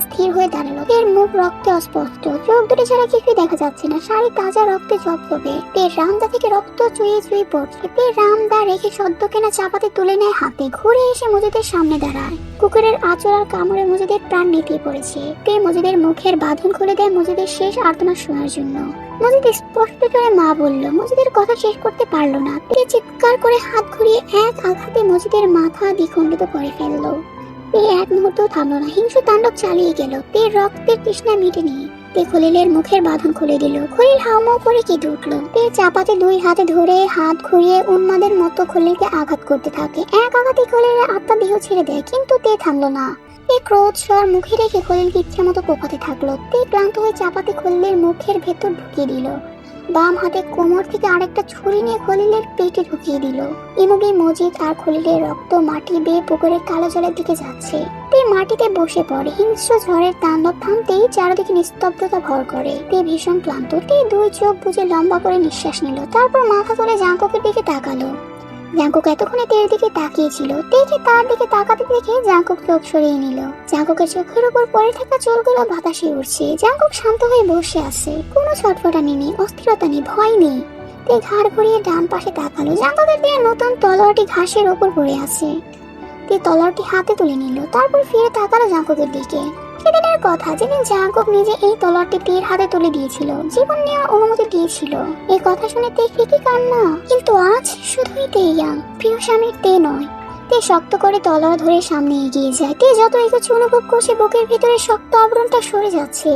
স্থির হয়ে দাঁড়ালো। মুখ রক্তে অস্পষ্ট, চোখ দুটি ছাড়া কিছুই দেখা যাচ্ছে না। শাড়ি তাজা রক্তে জবজবে। রামদা থেকে রক্ত চুইয়ে চুইয়ে পড়ছে। রামদা রেখে সদ্য কেনা চাপাতি তুলে নেয় হাতে। ঘুরে এসে মজিদের সামনে দাঁড়ায়। কুকুরের আঁচড় আর কামড়ে মজিদের প্রাণ নিতে পড়েছে। মজিদের মুখের বাঁধন খুলে দেয় মজিদের শেষ আর্তনাদ শোনার জন্য। মজিদ স্পষ্ট করে মা বলল। মজিদের কথা শেষ করতে পারলো না। চিৎকার করে হাত ঘুরিয়ে এক আঘাতে মজিদের মাথা দ্বিখণ্ডিত করে ফেললো। এক মুহূর্ত থামলো না, হিংস্র তাণ্ডব চালিয়ে গেল। রক্তের তৃষ্ণা মিটেনি। তে খলিলের মুখের বাঁধন খুলে দিল। খলিল হাউমাউ করে কেঁদে উঠলো। তে চাপাতে দুই হাতে ধরে হাত ঘুরিয়ে উন্মাদের মতো খলিলকে আঘাত করতে থাকে। এক আঘাতে খলিলের আত্মা দেহ ছেড়ে দেয়, কিন্তু তে থামলো না। তে ক্রোধ স্বর মুখে রেখে খলিলকে ইচ্ছা মতো কোপাতে থাকলো। তে ক্লান্ত হয়ে চাপাতে খলিলের মুখের ভেতর ঢুকিয়ে দিল। বাম হাতে কোমর থেকে আরেকটা ছুরি নিয়ে খলিলের পেটে ঢুকিয়ে দিল। ইমুগি মজিদ আর খলিলের রক্ত মাটি বেয়ে পুকুরের কালো জলের দিকে যাচ্ছে। তে মাটিতে বসে পড়ে। হিংস্র ঝড়ের তাণ্ডব থামতেই চারিদিকে নিস্তব্ধতা ভর করে। তে ভীষণ ক্লান্ত। তে দুই চোখ বুজে লম্বা করে নিঃশ্বাস নিল, তারপর মাথা তুলে জাঙ্কুকের দিকে তাকালো। জাঙ্কুক এতক্ষণে তের দিকে তাকিয়েছিল। তেকে তার দিকে তাকাতে দেখে জাঙ্কুক চোখ সরিয়ে নিল। জাঙ্কুকের চোখের উপর পড়ে থাকা চুলগুলো বাতাসে উড়ছে। জাঙ্কুক শান্ত হয়ে বসে আছে, কোনো ছটফটানি নেই, অস্থিরতা নেই, ভয় নেই। তে ঘাড় ঘুরিয়ে ডান পাশে তাকালো। জাঙ্কুকের দেয়া নতুন তলোয়ারটি ঘাসের ওপর পড়ে আছে। তে তলোয়ারটি হাতে তুলে নিল, তারপর ফিরে তাকালো জাঙ্কুকের দিকে। সেদিনের কথা, যেদিন জাঙ্কুক নিজে এই তলোয়ারটি তীর হাতে তুলে দিয়েছিল, জীবন নেওয়ার অনুমতি দিয়েছিল। এই কথা শুনে তে ঠিকই কান্না, কিন্তু আজ শুধুই তে ইয়াং, প্রিয় স্বামীর তে নয়। তে শক্ত করে তলোয়ার ধরে সামনে এগিয়ে যায়। তে যত এগোচ্ছে অনুভব করছে বুকের ভিতরে শক্ত আবরণটা সরে যাচ্ছে।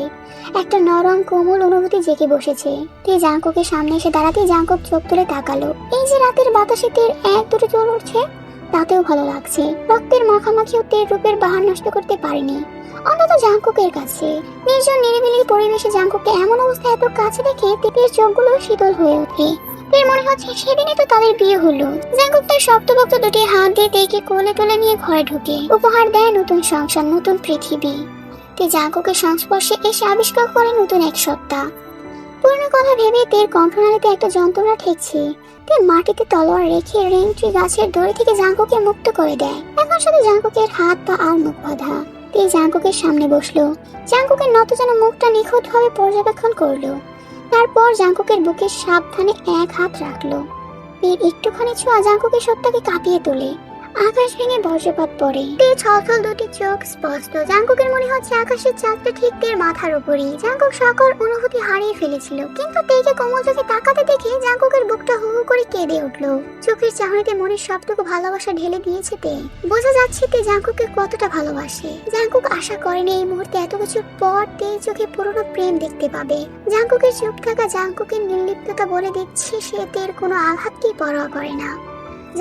একটা নরম কোমল অনুভূতি জেগে বসেছে। তে জাঙ্কুকের সামনে এসে দাঁড়াতেই জাঙ্কুক চোখ তুলে তাকালো। এই যে রাতের বাতাসে তের এক দুটো চুল উঠছে, তাতেও ভালো লাগছে। রক্তের মাখামাখিও তের রূপের বাহার নষ্ট করতে পারেনি, অন্তত জাঙ্কুকের কাছে। নির্জন নিরিবিলি পরিবেশে জাঙ্কুককে এমন অবস্থায় এত কাছে দেখে তের চোখগুলো শীতল হয়ে ওঠে। তের মনে হচ্ছে সেদিনই তো তাদের বিয়ে হলো। জাঙ্কুক তার শক্তপোক্ত দুটি হাত দিয়ে তেকে কোলে তুলে নিয়ে ঘরে ঢুকে উপহার দেয় নতুন সংসার, নতুন পৃথিবী। তে জাঙ্কুকের সংস্পর্শে এসে আবিষ্কার করে নতুন এক সত্তা। পুরনো কথা ভেবে তের কণ্ঠনালীতে একটা যন্ত্রণা ঠেকছে। তে মাটিতে তলোয়ার রেখে রিংট্রি গাছের দড়ি থেকে জাঙ্কুকে মুক্ত করে দেয়। এখন শুধু জাঙ্কুকের হাত পা আর মুখ বাঁধা। তে জাঙ্কুকের সামনে বসলো। জাঙ্কুকের নত যেন মুখটা নিখুঁত ভাবে পর্যবেক্ষণ করলো। তারপর জাঙ্কুকের বুকে সাবধানে এক হাত রাখলো। তের একটুখানি ছোঁয়া জাঙ্কুকের সত্তাকে কাঁপিয়ে তোলে। আকাশ ভেঙে বজ্রপাত পড়ে। তে ছলছল দুটি চোখ স্পষ্ট। জাঙ্কুকের মনে হচ্ছে আকাশের চাঁদটা ঠিক তের মাথার উপরই। জাঙ্কুক সকল অনুভূতি হারিয়ে ফেলেছিল, কিন্তু তেকে কোমল চোখে তাকাতে দেখে জাঙ্কুকের বুকটা হু হু করে কেঁদে উঠলো। চোখের চাহনিতে মনের সবটুকু ভালোবাসা ঢেলে দিয়েছে তে। বোঝা যাচ্ছে তে জাঙ্কুককে কতটা ভালোবাসে। জাঙ্কুক আশা করেনি এই মুহূর্তে এত কিছুর পর তের চোখে পুরনো প্রেম দেখতে পাবে। জাঙ্কুকের চুপ থাকা জাঙ্কুকের নির্লিপ্ততা বলে দিচ্ছে সে তের কোনো আঘাতকেই পরোয়া করে না।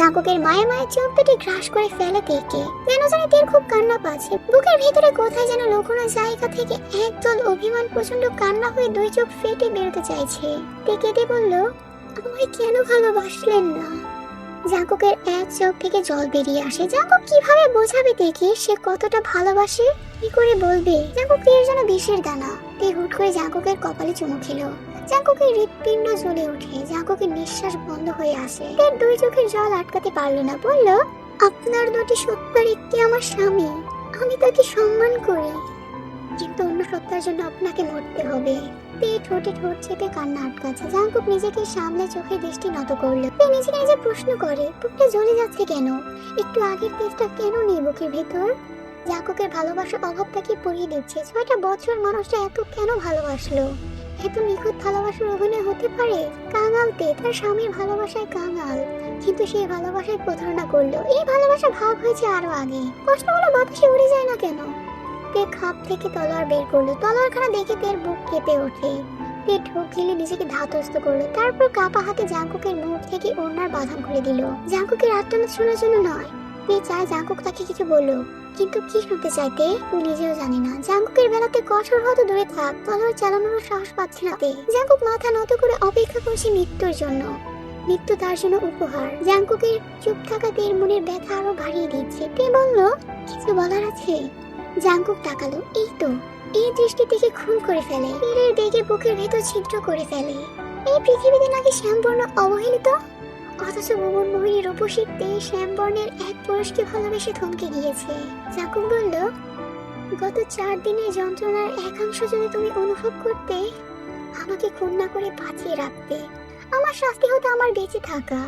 জাঙ্কুকের মায়ে মায়ের চোখ দুটি গ্রাস করে ফেলে তেকে। যেন জানি তের খুব কান্না পাচ্ছে। বুকের ভিতরে কোথায় যেন লুকোনো জায়গা থেকে একদল অভিমান প্রচন্ড কান্না হয়ে দুই চোখ ফেটে বেরোতে চাইছে। তে কেঁদে বলল, আমায় কেন ভালোবাসলেন না? জাঙ্কুকের এক চোখ থেকে জল বেরিয়ে আসে। জাঙ্কুক কিভাবে বোঝাবে তেকে সে কতটা ভালোবাসে? কি করে বলবে? জাঙ্কুক তের যেন বিষের দানা। তে হুট করে জাঙ্কুকের কপালে চুমু খেলো। জাঙ্কুকের হৃৎপিণ্ড জ্বলে ওঠে। জাঙ্কুকের নিঃশ্বাস বন্ধ হয়ে আসে। তের দুই চোখের জল আটকাতে পারলো না। বলল, আপনার দুটি সত্তার একটি আমার স্বামী, আমি তাকে সম্মান করি, কিন্তু অন্য সত্তার জন্য আপনাকে মরতে হবে। তে ঠোঁটে ঠোঁট চেপে কান্না আটকাচ্ছে। জাঙ্কুক নিজেকে সামনে চোখের দৃষ্টি নত করলো। তে নিজেকে নিজে প্রশ্ন করে, বুকটা জ্বলে যাচ্ছে কেন? একটু আগের তেজটা কেন নেই বুকের ভেতর? জাঙ্কুকের ভালোবাসার অভাবটা কি পড়িয়ে দিচ্ছে। 6টা বছর মানুষটা এত কেন ভালোবাসলো? এত নিখুঁত ভালোবাসার অভিনয় হতে পারে? কাঙাল তে, তার স্বামীর ভালোবাসায় কাঙাল, কিন্তু সেই ভালোবাসায় প্রতারণা করলো। এই ভালোবাসা ভাগ হয়েছে আরো আগে। প্রশ্নগুলো বাতাসে উড়ে যায় না কেন? তে খাপ থেকে তলোয়ার বের করলো। তলোয়ারখানা দেখে তের বুক কেঁপে ওঠে। তে ঢোক গিলে নিজেকে ধাতস্থ করলো। তারপর কাপা হাতে জাঙ্কুকের মুখ থেকে ওড়নার বাঁধন খুলে দিল। জাঙ্কুকের আত্মনাদ শোনার জন্য নয়। তে চায় জাঙ্কুক তাকে কিছু বললো, কিন্তু কি শুনতে চাইতে ও নিজেও জানে না। জাঙ্কুকের বেলাতে কঠোর হতে দূরে থাক, তলোয়ার চালানোর সাহস পাচ্ছে না তে। জাঙ্কুক মাথা নত করে অপেক্ষা করছে মৃত্যুর জন্য। মৃত্যু তার জন্য উপহার। জাঙ্কুকের চুপ থাকা তের মনের ব্যথা আরো বাড়িয়ে দিচ্ছে। তে বলল, কিছু বলার আছে? জাঙ্কুক তাকালো। এই তো, এই দৃষ্টি থেকে খুন করে ফেলে। তীরের বেগে বুকের ভেতর ছিদ্র করে ফেলে। এই পৃথিবীতে নাকি শ্যামবর্ণ অবহেলিত, অথচ ভুবন মোহিনী রূপসী তে শ্যামবর্ণের এক পুরুষকে ভালোবেসে থমকে গিয়েছে। জাঙ্কুক বলল, গত 4 দিনের যন্ত্রণার একাংশ যদি তুমি অনুভব করতে, আমাকে খুন না করে বাঁচিয়ে রাখতে। আমার শাস্তি হতো আমার বেঁচে থাকা।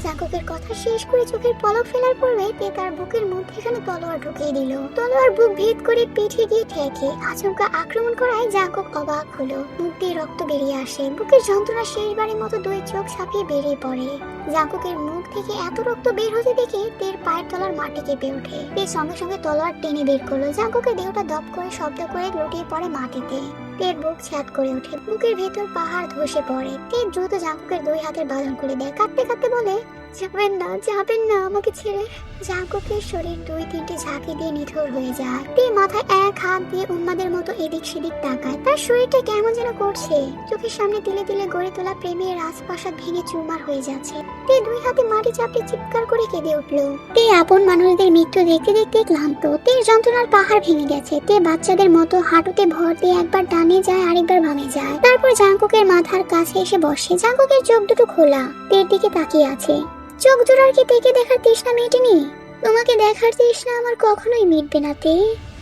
জাঙ্কুকের কথা শেষ করে চোখের পলক ফেলার পূর্বে তে তার বুকের মধ্যেখানে তলোয়ার ঢুকিয়ে দিল। তলোয়ার বুক ভেদ করে পিঠে গিয়ে ঠেকে। আচমকা আক্রমণ করায় জাঙ্কুক অবাক হলো। মুখ দিয়ে রক্ত বেরিয়ে আসে। বুকের যন্ত্রণা শেষবারের মতো দুই চোখ ছাপিয়ে বেরিয়ে পড়ে। জাঙ্কুকের মুখ থেকে এত রক্ত বের হতে দেখে তের পায়ের তলার মাটি কেঁপে ওঠে। তে সঙ্গে সঙ্গে তলোয়ার টেনে বের করলো। জাঙ্কুকের দেহটা দপ করে শব্দ করে লুটিয়ে পড়ে মাটিতে। তের বুক ছ্যাদ করে ওঠে, বুকের ভেতর পাহাড় ধসে পড়ে। তে দ্রুত জাঙ্কুকের 2 হাতের বাঁধন খুলে দেয়, কাঁদতে কাঁদতে বলে, যাবেন না, যাবেন না আমাকে ছেড়ে। জাঙ্কুকের শরীর 2-3টে ঝাঁকি দিয়ে নিথর হয়ে যায়। তে মাথায় এক হাত দিয়ে উন্মাদের মতো এদিক সেদিক তাকায়। তার শরীরটা কেমন যেন করছে, চোখের সামনে তিলে তিলে গড়ে তোলা প্রেমের রাজপ্রাসাদ ভেঙে চুরমার হয়ে যাচ্ছে। তে 2 হাতে মাটি চাপড়ে চিৎকার করে কেঁদে উঠল। তে আপন মানুষদের মৃত্যু দেখতে দেখতে ক্লান্ত। তে যন্ত্রণার পাহাড় ভেঙে গেছে। তে বাচ্চাদের মতো হাঁটুতে ভর দিয়ে একবার ডানে যায়, আরেকবার বামে যায়। তারপর জাঙ্কুকের মাথার কাছে এসে বসে। জাঙ্কুকের চোখ দুটো খোলা, তের দিকে তাকিয়ে আছে। চোখ জোড়ার কি তেকে দেখার তৃষ্ণা মেটেনি? তোমাকে দেখার তৃষ্ণা আমার কখনোই মিটবে না তে।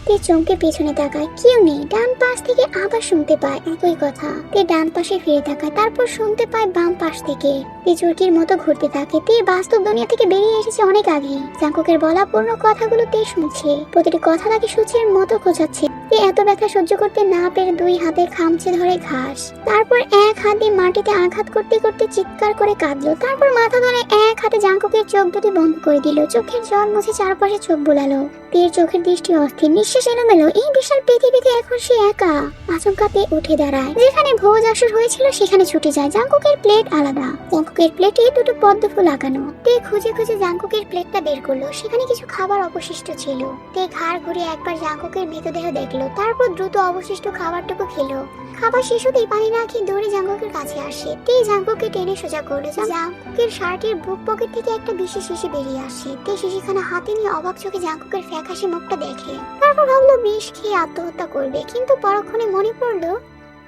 তে চমকে পেছনে তাকায়, কেউ নেই। ডান পাশ থেকে আবার শুনতে পায় একই কথা। তে ডান পাশে ফিরে তাকায়, তারপর শুনতে পায় বাম পাশ থেকে। তে চোরকির মতো ঘুরতে থাকে। তে বাস্তব দুনিয়া থেকে বেরিয়ে এসেছে অনেক আগে। জাঙ্কুকের বলা পূর্ণ কথাগুলো তে শুনছে, প্রতিটি কথা তাকে সূচের মতো খোঁচাচ্ছে। তে এত ব্যথা সহ্য করতে না পেরে 2 হাতে খামচে ধরে ঘাস, তারপর এক হাত দিয়ে মাটিতে আঘাত করতে করতে চিৎকার করে কাঁদলো। তারপর মাথা ধরে এক হাতে জাঙ্কুকের চোখ দুটি বন্ধ করে দিল। চোখের জল মুছে চারপাশে চোখ বুলালো। তের চোখের দৃষ্টি অস্থির, নিঃশ্বাস এলোমেলো। এই বিশাল পৃথিবীতে এখন সে একা। আচমকা তে উঠে দাঁড়ায়। যেখানে ভোজ আসর হয়েছিল সেখানে ছুটে যায়। জাঙ্কুকের প্লেট আলাদা, জাঙ্কুকের প্লেটে 2টো পদ্ম ফুল আঁকানো। তে খুঁজে খুঁজে জাঙ্কুকের প্লেটটা বের করলো, সেখানে কিছু খাবার অবশিষ্ট ছিল। তে ঘাড় ঘুরে একবার জাঙ্কুকের মৃতদেহ দেখলো, তারপর দ্রুত অবশিষ্ট খাবারটুকু খেলো। খাবার শেষ হতেই পানি না খেয়ে দৌড়ে জাঙ্কুকের কাছে আসে। তে জাঙ্কুকে টেনে সোজা করলো। জাঙ্কুকের শার্টের বুক পকেট থেকে একটা বিশেষ শিশি বেরিয়ে আসে। তে শিশিখানা হাতে নিয়ে অবাক চোখে জাঙ্কুকের ফ্যাকাশে মুখটা দেখে। তারপর ভাবলো বিষ খেয়ে আত্মহত্যা করবে, কিন্তু পরক্ষণে মনে পড়লো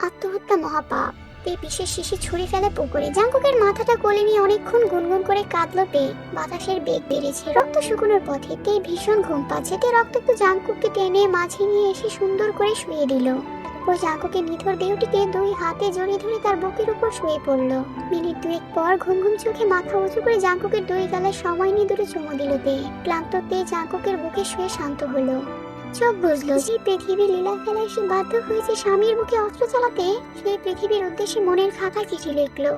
আত্মহত্যা মহাপাপ। তে বিশেষ শিশি ছুঁড়ে ফেলে পুকুরে। জাঙ্কুকের মাথাটা কোলে নিয়ে অনেকক্ষণ গুনগুন করে কাঁদলো তে। বাতাসের বেগ বেড়েছে, রক্ত শুকনোর পথে। তে ভীষণ ঘুম পাচ্ছে। তে রক্তাক্ত জাঙ্কুককে টেনে মাঝে নিয়ে এসে সুন্দর করে শুয়ে দিল। তারপর জাঙ্কুকের নিথর দেহটিকে 2 হাতে জড়িয়ে ধরে তার বুকের উপর শুয়ে পড়লো। মিনিট 2 পর ঘুম ঘুম চোখে মাথা উঁচু করে জাঙ্কুকের 2 গালে সময় নিয়ে 2টো চুমু দিল তে। ক্লান্ত তে জাঙ্কুকের বুকে শুয়ে শান্ত হলো। চোখ বুঝলো যে পৃথিবীর লীলা খেলায় সে বাধ্য হয়েছে স্বামীর বুকে অস্ত্র চালাতে। সেই পৃথিবীর উদ্দেশ্যে মনের খাতায় চিঠি লিখলো,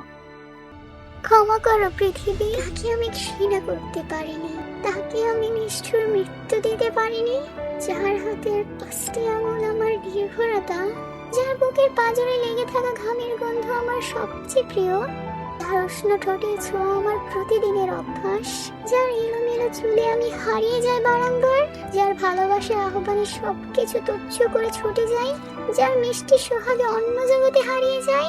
ক্ষমা করো পৃথিবী, তাকে আমি ঘৃণা করতে পারিনি, তাকে আমি নিষ্ঠুর মৃত্যু দিতে পারিনি। যার হাতের 5টি আঙুল আমার নির্ভরতা, যার বুকের পাঁজরে লেগে থাকা ঘামের গন্ধ আমার সবচেয়ে প্রিয়, যার উষ্ণ ঠোঁটের ছোঁয়া আমার প্রতিদিনের অভ্যাস, যার এলোমেলো চুলে আমি হারিয়ে যাই বারংবার, যার ভালোবাসার আহ্বানে সবকিছু তুচ্ছ করে ছুটে যাই, যার মিষ্টি সোহাগে অন্য জগতে হারিয়ে যাই,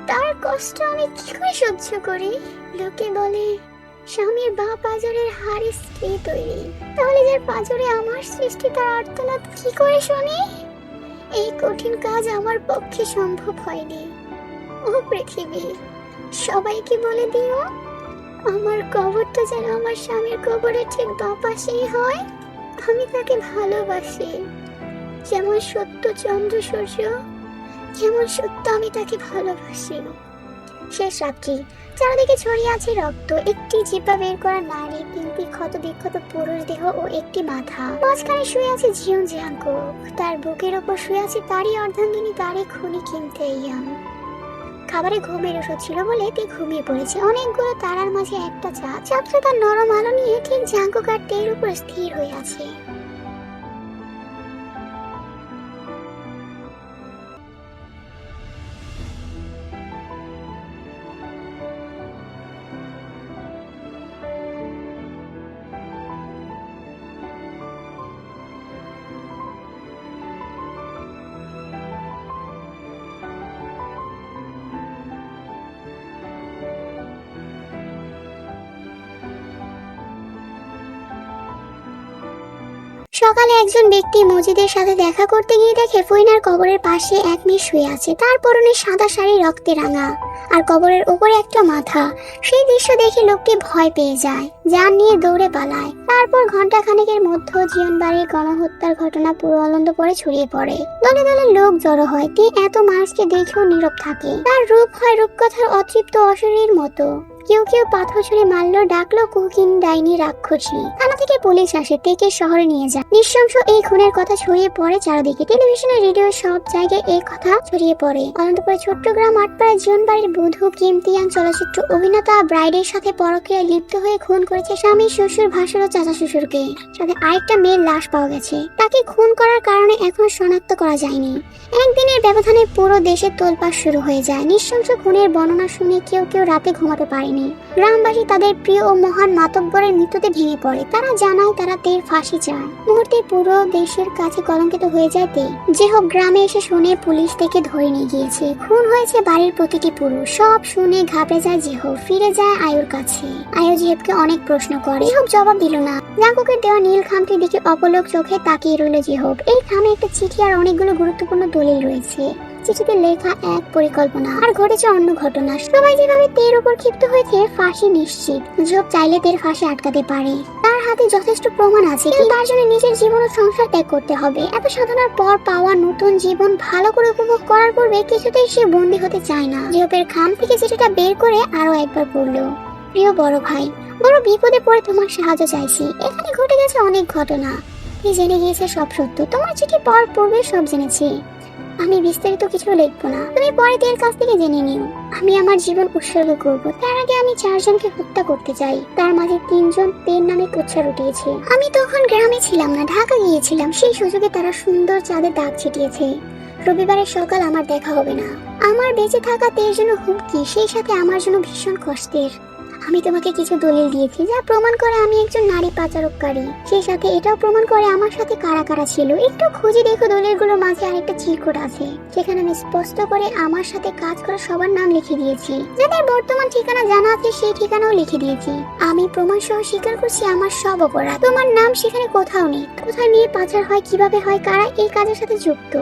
তার কষ্ট আমি কি করে সহ্য করি? লোকে বলে স্বামীর বা পাঁজরের হাড়ে স্ত্রী তৈরি, তাহলে যার পাঁজরে আমার সৃষ্টি তার আর্তনাদ কি করে শুনি? এই কঠিন কাজ আমার পক্ষে সম্ভব হয়নি। ও পৃথিবী, সবাইকে বলে দিও আমার কবরটা যেন আমার স্বামীর কবরের ঠিক বাঁ পাশেই হয়। আমি তাকে ভালোবাসি, যেমন সত্য চন্দ্র সূর্য, যেমন সত্য আমি তাকে ভালোবাসি। শেষ রাত্রি, চারদিকে ছড়িয়ে আছে রক্ত। একটি জিহ্বা বের করা নারী, 3টি ক্ষত বিক্ষত পুরুষ দেহ ও একটি মাথা। মাঝখানে শুয়ে আছে জিয়ন জাঙ্কুক, তার বুকের ওপর শুয়ে আছে তারই অর্ধাঙ্গিনী, তারই খুনি কিম তেইয়াং। খাবারে ঘুমের ওষুধ ছিল বলে তে ঘুমিয়ে পড়েছে। অনেকগুলো তারার মাঝে একটা চাঁদটা তার নরম আলো নিয়ে ঠিক জাঙ্কুক আর তের উপর স্থির হয়ে আছে। সকালে একজন ব্যক্তি মজিদের সাথে দেখা করতে গিয়ে দেখে ফইনার কবরের পাশে এক মেয়ে শুয়ে আছে। তার পরনে সাদা শাড়ি রক্তে রাঙা, আর কবরের উপরে একটা মাথা। সেই দৃশ্য দেখে লোকটি ভয় পেয়ে যায়, জান নিয়ে দৌড়ে পালায়। তারপর ঘন্টা খানেকের মধ্যে জিয়ন বাড়ির গণহত্যার ঘটনা পুরো আনন্দপুরে ছড়িয়ে পড়ে। দলে দলে লোক জড়ো হয়। এত মানুষকে দেখেও নীরব থাকে। তার রূপ হয় রূপকথার অতৃপ্ত অশরীর মতো। কেউ কেউ পাথর ছুঁড়ে মারলো, ডাকলো কোকিন ডাইনি রাক্ষসী। থানা থেকে পুলিশ আসে, তেকে শহরে নিয়ে যায়। নৃশংস এই খুনের কথা ছড়িয়ে পড়ে চারদিকে, টেলিভিশনে, রেডিও, সব জায়গায় এই কথা ছড়িয়ে পড়ে। অনন্তপুরের ছোট্ট গ্রাম আটপাড়ার জীবনবাড়ির বধূ কিম তিয়াং চলচ্চিত্র অভিনেতা ব্রাইডের সাথে পরক্রিয়ায় লিপ্ত হয়ে খুন করেছে স্বামী, শ্বশুর, ভাসুর ও চাচা শ্বশুরকে। সাথে আরেকটা মেয়ের লাশ পাওয়া গেছে। তাকে খুন করার কারণে এখনো শনাক্ত করা যায়নি। একদিনের ব্যবধানে পুরো দেশে তোলপাড় শুরু হয়ে যায়। নৃশংস খুনের বর্ণনা শুনে কেউ কেউ রাতে ঘুমাতে পারেনি। গ্রামবাসী তাদের প্রিয় ও মহান মাতব্বরের মৃত্যুতে ভেঙে পড়ে। তারা জানায় তারা তের ফাঁসি চায়। মুহূর্তে পুরো দেশের কাছে কলঙ্কিত হয়ে যায় তে। যে হোক গ্রামে এসে শুনে পুলিশ থেকে ধরে নিয়ে গিয়েছে। খুন হয়েছে বাড়ির প্রতিটি পুরুষ। সব শুনে ঘাবড়ে যায় জেহব। ফিরে যায় আয়ুর কাছে। আয়ু জেহবকে অনেক প্রশ্ন করে, জেহব জবাব দিল না। জাঙ্কুকের দেওয়া নীল খামটির দিকে অপলক চোখে তাকিয়ে রইল জেহব। এই খামে একটা চিঠি আর অনেকগুলো গুরুত্বপূর্ণ দলিল রয়েছে। চিঠিতে লেখা এক পরিকল্পনা, আর ঘটেছে অন্য ঘটনা। সবাই যেভাবে তের উপর ক্ষিপ্ত হয়েছে, ফাঁসি নিশ্চিত। জব চাইলে তের ফাঁসি আটকাতে পারে। তার হাতে যথেষ্ট প্রমাণ আছে, কিন্তু তার জন্য নিজের জীবন ও সংসার ত্যাগ করতে হবে। এত সাধনার পর পাওয়া নতুন জীবন ভালো করে উপভোগ করার পূর্বে কিছুতেই সে বন্দী হতে চায় না। জবের খাম থেকে চিঠিটা বের করে আরো একবার পড়লো। প্রিয় বড় ভাই, বড় বিপদে পড়ে তোমার সাহায্য চাইছি। এখানে ঘটে গেছে অনেক ঘটনা। তুই জেনে গিয়েছে সব সত্য। তোমার চিঠি পড়ার পূর্বে সব জেনেছি। আমি বিস্তারিত কিছু লিখবো না, তুমি পরে তের কাছ থেকে জেনে নিও। আমি আমার জীবন উৎসর্গ করব। তার আগে আমি 4 জনকে হত্যা করতে চাই। তার মাঝে 3 জন তের নামে কুৎসা উঠিয়েছে। আমি তখন গ্রামে ছিলাম না, ঢাকা গিয়েছিলাম। সেই সুযোগে তারা সুন্দর চাঁদের দাগ ছিটিয়েছে। রবিবারের সকাল আমার দেখা হবে না। আমার বেঁচে থাকা তের জন্য হুমকি, সেই সাথে আমার জন্য ভীষণ কষ্টের। আমি তোমাকে কিছু দলিল দিয়েছি যা প্রমাণ করে আমি একজন নারী পাচারকারী। সেই সাথে এটাও প্রমাণ করে আমার সাথে কারা কারা ছিল। একটু খুঁজে দেখো, দলিলগুলোর মাঝে আরেকটা চিরকুট আছে। সেখানে আমি স্পষ্ট করে আমার সাথে কাজ করা সবার নাম লিখে দিয়েছি। যাদের বর্তমান ঠিকানা জানা আছে সেই ঠিকানাও লিখে দিয়েছি। আমি প্রমাণ সহ স্বীকার করছি আমার সব অপরাধ। তোমার নাম সেখানে কোথাও নেই। কোথায় মেয়ে পাচার হয়, কিভাবে হয়, কারা এই কাজের সাথে যুক্ত,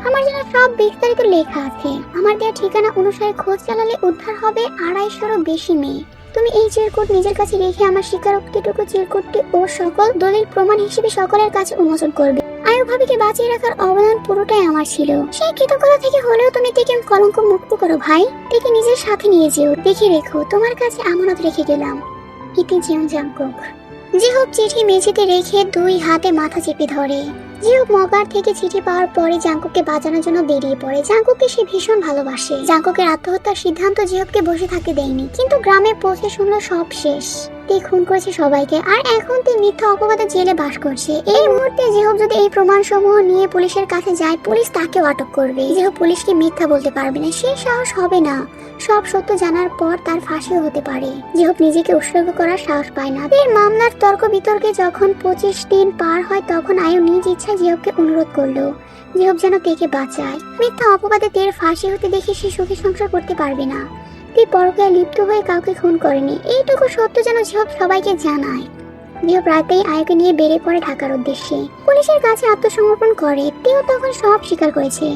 আমার জানা সব বিস্তারিত লেখা আছে। আমার দেওয়া ঠিকানা অনুসারে খোঁজ চালালে উদ্ধার হবে 250-এরও বেশি মেয়ে। তুমি এই চিরকুট নিজের কাছে রেখে আমার স্বীকারোক্তিটুকু চিরকুটটি ও সকল দলিল প্রমাণ হিসেবে সকলের কাছে উন্মোচন করবে। আয়ু ভাবিকে বাঁচিয়ে রাখার অবদান পুরোটাই আমার ছিল। সেই কৃতজ্ঞতা থেকে হলেও তুমি তেকে কলঙ্ক মুক্ত করো ভাই। তেকে নিজের সাথে নিয়ে যেও। দেখে রেখো, তোমার কাছে আমানত রেখে গেলাম। ইতি জিয়ং জাংকুক। জেহব চিঠি মেঝেতে রেখে 2 হাতে মাথা চেপে ধরে। জেহব মগার থেকে চিঠি পাওয়ার পরে জাংকুককে বাঁচানোর জন্য বেরিয়ে পড়ে। জাংকুককে সে ভীষণ ভালোবাসে। জাংকুকের আত্মহত্যার সিদ্ধান্ত জেহবকে বসে থাকতে দেয়নি। কিন্তু গ্রামে পৌঁছে শুনলো সব শেষ। তে খুন করেছে সবাইকে, আর এখন তে মিথ্যা অপবাদে জেলে বাস করছে। এই মুহূর্তে জেহব যদি এই প্রমাণ সমূহ নিয়ে পুলিশের কাছে যায়, পুলিশ তাকেও আটক করবে। জেহব পুলিশকে মিথ্যা বলতে পারবে না, সেই সাহস হবে না। সব সত্য জানার পর তার ফাঁসিও হতে পারে। জেহব নিজেকে উৎসর্গ করার সাহস পায় না। এর মামলার তর্ক বিতর্কে যখন 25 দিন পার হয়, তখন আয়ু নিজ ইচ্ছায় জেহবকে অনুরোধ করলো জেহব যেন তেকে বাঁচায়। মিথ্যা অপবাদে তের ফাঁসি হতে দেখে সে সুখী সংসার করতে পারবে না। তে পরকীয়ায় লিপ্ত হয়ে কাউকে খুন করেনি, এইটুকু সত্য যেন জেহব সবাইকে জানায়। জেহব রাতেই আয়ুকে নিয়ে বেরিয়ে পড়ে ঢাকার উদ্দেশ্যে। পুলিশের কাছে আত্মসমর্পণ করে। তেও তখন সব স্বীকার করেছে।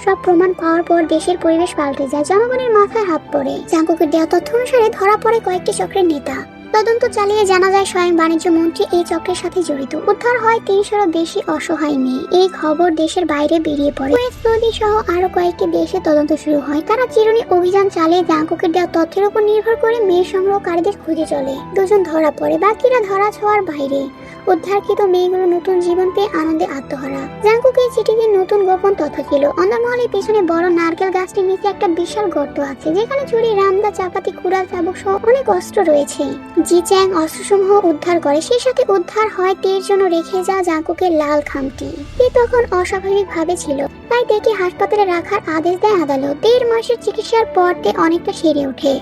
সব প্রমাণ পাওয়ার পর দেশের পরিবেশ পাল্টে যায়। জনগণের মাথায় হাত পড়ে। জাংকুকের দেওয়া তথ্য অনুসারে ধরা পড়ে কয়েকটি চক্রের নেতা। তদন্ত চালিয়ে জানা যায় স্বয়ং বাণিজ্য মন্ত্রী এই চক্রের সাথে জড়িত। উদ্ধার হয় 300-এরও বেশি অসহায় মেয়ে। এই খবর দেশের বাইরে বেরিয়ে পড়ে। সৌদি সহ আরো কয়েকটি দেশে তদন্ত শুরু হয়। তারা চিরুনি অভিযান চালিয়ে জাংকুকের দেওয়া তথ্যের উপর নির্ভর করে মেয়ে সংগ্রহকারীদের খুঁজে চলে। 2 জন ধরা পড়ে, বাকিরা ধরা ছোঁয়ার বাইরে। উদ্ধারকৃত মেয়েগুলো নতুন জীবন পেয়ে আনন্দে আত্মহারা। জাংকুকের চিঠিতে নতুন গোপন তথ্য ছিল। অন্দরমহলের পেছনে বড় নারকেল গাছটির নিচে একটা বিশাল গর্ত আছে, যেখানে ছুরি, রামদা, চাপাতি, কুড়াল, চাবুক সহ অনেক অস্ত্র রয়েছে। জি চ্যাং অস্ত্রসমূহ উদ্ধার করে। সেই সাথে উদ্ধার হয় তের জন্য রেখে যাওয়া জাংকুকের লাল খামটি। তে তখন অস্বাভাবিক ভাবে ছিল, তাই তেকে হাসপাতালে রাখার আদেশ দেয় আদালত। 1.5 মাসের চিকিৎসার পর তে অনেকটা সেরে ওঠে।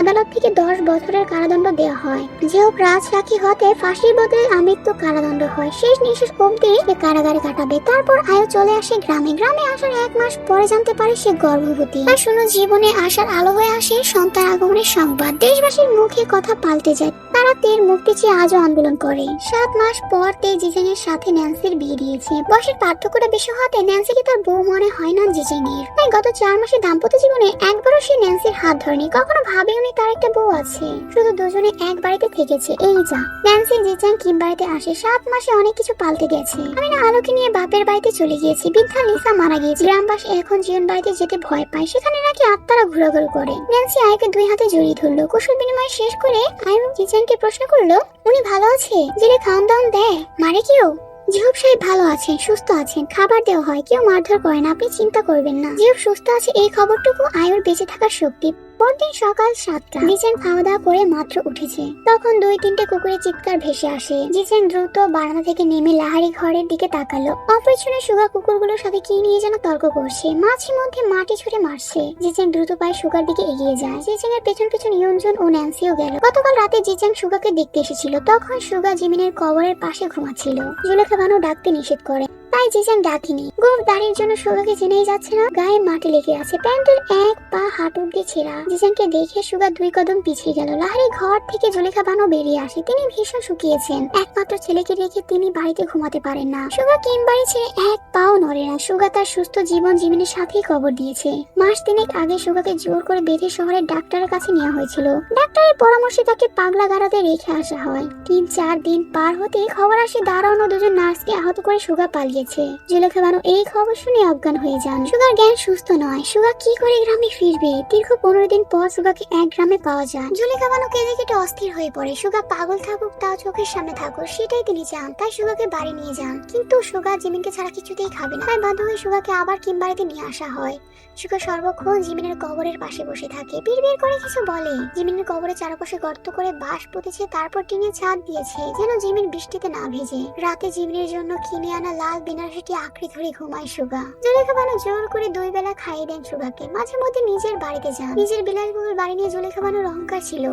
আদালত থেকে 10 বছরের কারাদণ্ড দেওয়া হয়। জেহব রাজসাক্ষী হতে ফাঁসির বদলে আমৃত্যু কারাদণ্ড হয়। শেষ নিঃশ্বাস অবধি সে কারাগারে কাটাবে। তারপর আয়ু চলে আসে গ্রামে। গ্রামে আসার 1 মাস পরে জানতে পারে সে গর্ভবতী। তার শূন্য জীবনে আসার আলো হয়ে আসে সন্তান আগমনের সংবাদ। দেশবাসীর মুখে কথা পাল্টে যায়। তারা তের মুক্তি চেয়ে আজও আন্দোলন করে। 7 মাস পর তে জিজেং এর সাথে ন্যান্সির বিয়ে দিয়েছে। বয়সের পার্থক্যটা বেশি হতে ন্যান্সিকে তার বউ মনে হয় না জিজেং এর। তাই গত 4 মাসের দাম্পত্য জীবনে একবারও সে ন্যান্সির হাত ধরেনি, কখনো ভাবে উনি তার একটা বউ আছে, শুধু দুজনে এক বাড়িতে থেকেছে। এই যা ন্যান্সি জিচাং কিম বাড়িতে আসে। 7 মাসে অনেক কিছু পাল্টে গেছে। আমি না আলোকে নিয়ে বাপের বাড়িতে চলে গিয়েছি। বৃদ্ধা লিসা মারা গিয়েছে। গ্রামবাসী এখন জীবন বাড়িতে যেতে ভয় পায়, সেখানে নাকি আত্মারা ঘোরাঘুরি করে। ন্যান্সি আয়ুকে 2 হাতে জড়িয়ে ধরলো। কুশল বিনিময় শেষ করে আয়ু জিচাংকে প্রশ্ন করলো, উনি ভালো আছে? জেলে খাওয়ান দাওয়ান দেয়? মারে কেউ? জিহুব সাহেব ভালো আছেন, সুস্থ আছেন, খাবার দেওয়া হয়, কেউ মারধর করে না, আপনি চিন্তা করবেন না। জিহুব সুস্থ আছে এই খবরটুকু আয়ুর বেঁচে থাকার শক্তি। পরদিন সকাল 7টা। জিচেং খাওয়া দাওয়া করে মাত্র উঠেছে, তখন 2-3টে কুকুরের চিৎকার ভেসে আসে। জিচেং দ্রুত বারান্দা থেকে নেমে লাহারি ঘরের দিকে তাকালো। অপরিচ্ছন্ন সুগা কুকুরগুলোর সাথে কি নিয়ে যেন তর্ক করছে, মাঝে মধ্যে মাটি ছুঁড়ে মারছে। জিচেং দ্রুত পায়ে সুগার দিকে এগিয়ে যায়। জিচেং এর পেছন পেছন ইয়নজন ও ন্যান্সিও গেল। গতকাল রাতে জিচেং সুগাকে দেখতে এসেছিল, তখন সুগা জিমিনের কবরের পাশে ঘুমাচ্ছিল। জুলেখা বানু ডাকতে নিষেধ করে, তাই জিচেং ডাকেনি। গোফ দাড়ির জন্য সুগাকে চেনাই যাচ্ছে না, গায়ে মাটি লেগে আছে, প্যান্টের এক পা হাঁটু অব্দি ছেঁড়া। জিচেংকে দেখে সুগা 2 কদম পিছিয়ে গেল। লাহারি ঘর থেকে জুলেখা বানু বেরিয়ে আসে। তিনি ভীষণ শুকিয়েছেন, একমাত্র ছেলেকে রেখে তিনি বাড়িতে ঘুমাতে পারেন না। সুগা কিম বাড়ি ছেড়ে এক পাও নড়ে না। সুগা তার সুস্থ জীবন জিমিনের সাথেই কবর দিয়েছে। মাস 3 আগে সুগাকে জোর করে বেঁধে শহরের ডাক্তারের কাছে নেওয়া হয়েছিল। ডাক্তারের পরামর্শে তাকে পাগলা গাড়াতে রেখে আসা হয়। 3-4 দিন পার হতে খবর আসে দারোয়ান ও 2জন নার্সকে আহত করে সুগা পালিয়েছে। জুলেখা বানু এই খবর শুনে অজ্ঞান হয়ে যান। সুগার জ্ঞান সুস্থ নয়। সুগা কি করে গ্রামে ফিরবে? দীর্ঘ 15 দিন পর সুগাকে এক গ্রামে পাওয়া যায়। জুলেখা বানু কেঁদে কেটে অস্থির হয়ে পড়ে। সুগা পাগল থাকুক, তাও চোখের সামনে থাকুক, সেটাই তিনি চান। তাই সুগাকে বাড়ি নিয়ে যান। কিন্তু সুগা জিমিনকে ছাড়া কিছুতেই খাবে না, তাই বাধ্য হয়ে সুগাকে আবার কিম বাড়িতে নিয়ে আসা হয়। সুগা সর্বক্ষণ জিমিনের কবরের পাশে বসে থাকে, বিড়বিড় করে কিছু বলে। জিমিনের কবরের চারপাশে গর্ত করে বাঁশ পুঁতেছে, তারপর টিনের ছাদ দিয়েছে যেন জিমিন বৃষ্টিতে না ভেজে। রাতে জিমিনের জন্য কিনে আনা লাল বেনারসিটি আঁকড়ে ধরে ঘুমায় সুগা। জুলেখা বানু জোর করে 2 বেলা খাইয়ে দেন সুগাকে। মাঝে মধ্যে নিজের বাড়িতে যান। নিজের বিলাসবহুল বাড়ি নিয়ে জুলেখা বানুর অহংকার ছিল,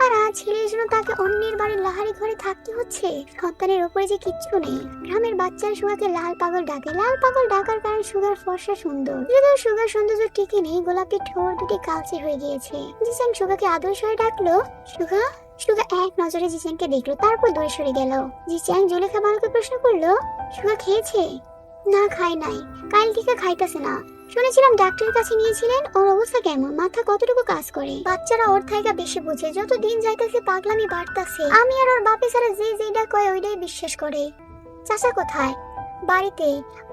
আর আজ ছেলের জন্য তাকে অন্যের বাড়ির লাহারি ঘরে থাকতে হচ্ছে। সন্তানের উপরে যে কিচ্ছু নেই। গ্রামের বাচ্চারা সুগাকে লাল পাগল ডাকে। লাল পাগল ডাকার কারণ সুগার ফর্সা সুন্দর। যদিও সুগার সৌন্দর্য টিকে নেই, গোলাপি ঠোঁট দুটি কালচে হয়ে গিয়েছে। জিসাং সুগাকে আদর্শ হয়ে ডাকলো, সুগা। সুগা এক নজরে জিসাংকে দেখলো, তারপর দূরে সরে গেল। জিসাং জুলেখা বানুকে প্রশ্ন করলো, সুগা খেয়েছে? না, খাই নাই, কাল থেকে খাইতেছে না। শুনেছিলাম ডাক্তারের কাছে নিয়েছিলেন, ওর অবস্থা কেমন? মাথা কতটুকু কাজ করে? বাচ্চারা ওর থাইকা বেশি বুঝে, যত দিন যাইতেছে পাগলামি বাড়তাছে। আমি আর ওর বাপে ছাড়া যে যেটা কয় ওইটাই বিশ্বাস করে। চাচা কোথায়? বাড়িতে।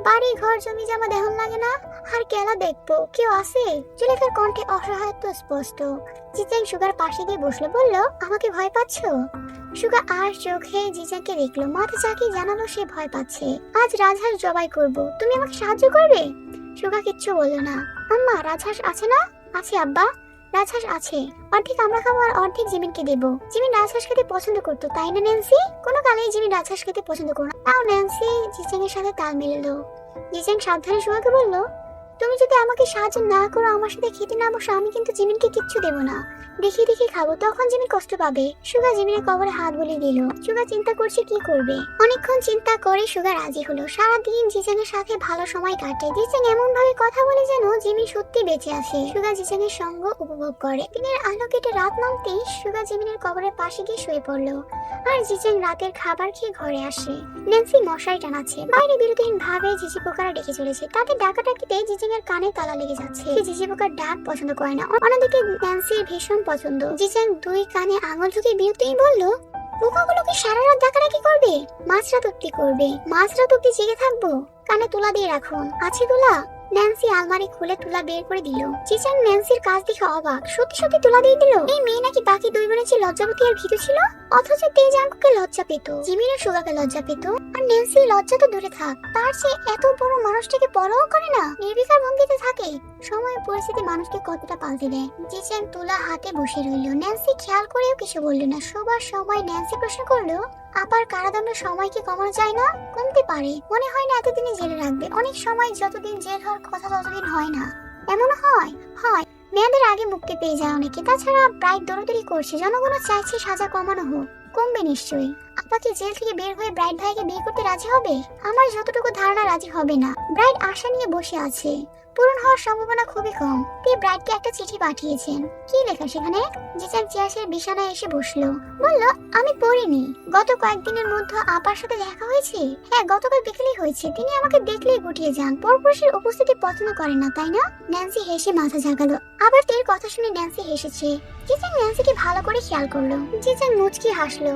বাড়ি ঘর জমি জমা দেহন লাগে না? আর কেলা দেখবো, কেউ আছে? জুলেখার কণ্ঠে অসহায়ত্ব স্পষ্ট। জিচাং সুগার পাশে গিয়ে বসলো, বলল, আমাকে ভয় পাচ্ছ? সুগা আর চোখে জিজাকে দেখলো, মাথা চাকি জানালো সে ভয় পাচ্ছে। আজ রাজহাঁস জবাই করব, তুমি আমাকে সাহায্য করবে? সুগা কিচ্ছু বললো না। আম্মা, রাজহাঁস আছে না? আছে আব্বা, রাজহাঁস আছে। অর্ধেক আমরা খাবো আর অর্ধেক জিমিনকে দেবো। জিমিন রাজহাঁস খেতে পছন্দ করতো, তাই না ন্যান্সি? কোনো কালেই জিমিন রাজহাঁস খেতে পছন্দ করো না। তাও ন্যান্সি জিচাং এর সাথে তাল মিলালো। জিচাং সাবধানে সুগাকে বললো, তুমি যদি আমাকে সাহায্য না করো, আমার সাথে খেতে না বসো, আমি কিন্তু জিমিনকে কিচ্ছু দেবো না। দেখি দেখি খাবো, তখন জিমিন কষ্ট পাবে। সুগা জিমিনের কবরে হাত বুলিয়ে দিল। সুগা চিন্তা করছে কি করবে। অনেকক্ষণ চিন্তা করে সুগা রাজি হলো। সারাদিন জিচাং এর সাথে ভালো সময় কাটে। জিচাং এমন ভাবে কথা বলে যেন জিমিন সত্যি বেঁচে আছে। সুগা জিচাং এর সঙ্গ উপভোগ করে। দিনের আলো কেটে রাত নামতেই সুগা জিমিনের কবরের পাশে গিয়ে শুয়ে পড়লো। আর জিচাং রাতের খাবার খেয়ে ঘরে আসে। ন্যান্সি মশারি টানাচ্ছে। বাইরে বিরতিহীন ভাবে ঝিঝি পোকারা ডেকে চলেছে। তাকে ডাকাডাকিতে জিচাং এর কানে তালা লেগে যাচ্ছে। ঝিঝি পোকার ডাক পছন্দ করে না। অন্যদিকে ন্যান্সির ভীষণ পছন্দ। জিচাং 2 কানে আঙুল ঢুকে বিরতিই বলল, পোকাগুলোকে সারা রাত ডাকাডাকি করবে? মাঝরাত অব্দি করবে। মাঝরাত অব্দি জেগে থাকবো? কানে তুলা দিয়ে রাখুন। আছে তুলা? ন্যান্সি আলমারি খুলে তুলা বের করে দিল। জিচাং ন্যান্সির কাজ দেখে অবাক। সত্যি সত্যি তুলা দিয়ে দিল। এই মেয়ে নাকি বাকি 2 বোনের চেয়ে লজ্জাবতী আর ভীতু ছিল, অথচ তেজাঙ্কুকে লজ্জা পেত, জিমিনও সুগাকে লজ্জা পেত। আর ন্যান্সি লজ্জা তো দূরে থাক, তার সে এত বড় মানুষটাকে পরোয়া করে না, নির্বিকার ভঙ্গিতে থাকে। সময় পরিস্থিতি মানুষকে কতটা পাল্টে দেয়। জিচাং তুলা হাতে বসে রইল। ন্যান্সি খেয়াল করেও কিছু বলল না। সবার সময় ন্যান্সি প্রশ্ন করলো, আপার কারাদণ্ড সময় কি কমানো যায় না? কমতে পারে। মনে হয় না এতদিনে জেলে রাখবে। অনেক সময় যতদিন জেল হওয়ার কথা ততদিন হয় না। এমন হয়? হয়, মেয়াদের আগে মুক্তি পেয়ে যায় অনেকে। তাছাড়া প্রায় দৌড়াদৌড়ি করছে, জনগণও চাইছে সাজা কমানো হোক। কমবে নিশ্চয়ই। আপা কি জেল থেকে বের হয়ে ব্রাইট ভাইকে বিয়ে করতে রাজি হবে? আমার যতটুকু ধারণা রাজি হবে না। ব্রাইট আশা নিয়ে বসে আছে, পূরণ হওয়ার সম্ভাবনা খুবই কম। তিনি ব্রাইটকে একটা চিঠি পাঠিয়েছেন। কি লেখা সেখানে? জিচাং চেয়ারের বিছানায় এসে বসলো, বলল, আমি পড়িনি। গত কয়েকদিনের মধ্যে আপার সাথে দেখা হয়েছে? হ্যাঁ, গতকাল বিকেলেই হয়েছে। তিনি আমাকে দেখলেই গুটিয়ে যান। পরপুরুষের উপস্থিতি পছন্দ করেন না, তাই না? ন্যান্সি হেসে মাথা ঝাঁকালো। আবার তের কথা শুনে ন্যান্সি হেসেছে। জিচাং ন্যান্সিকে ভালো করে খেয়াল করলো। জিচাং মুচকি হাসলো।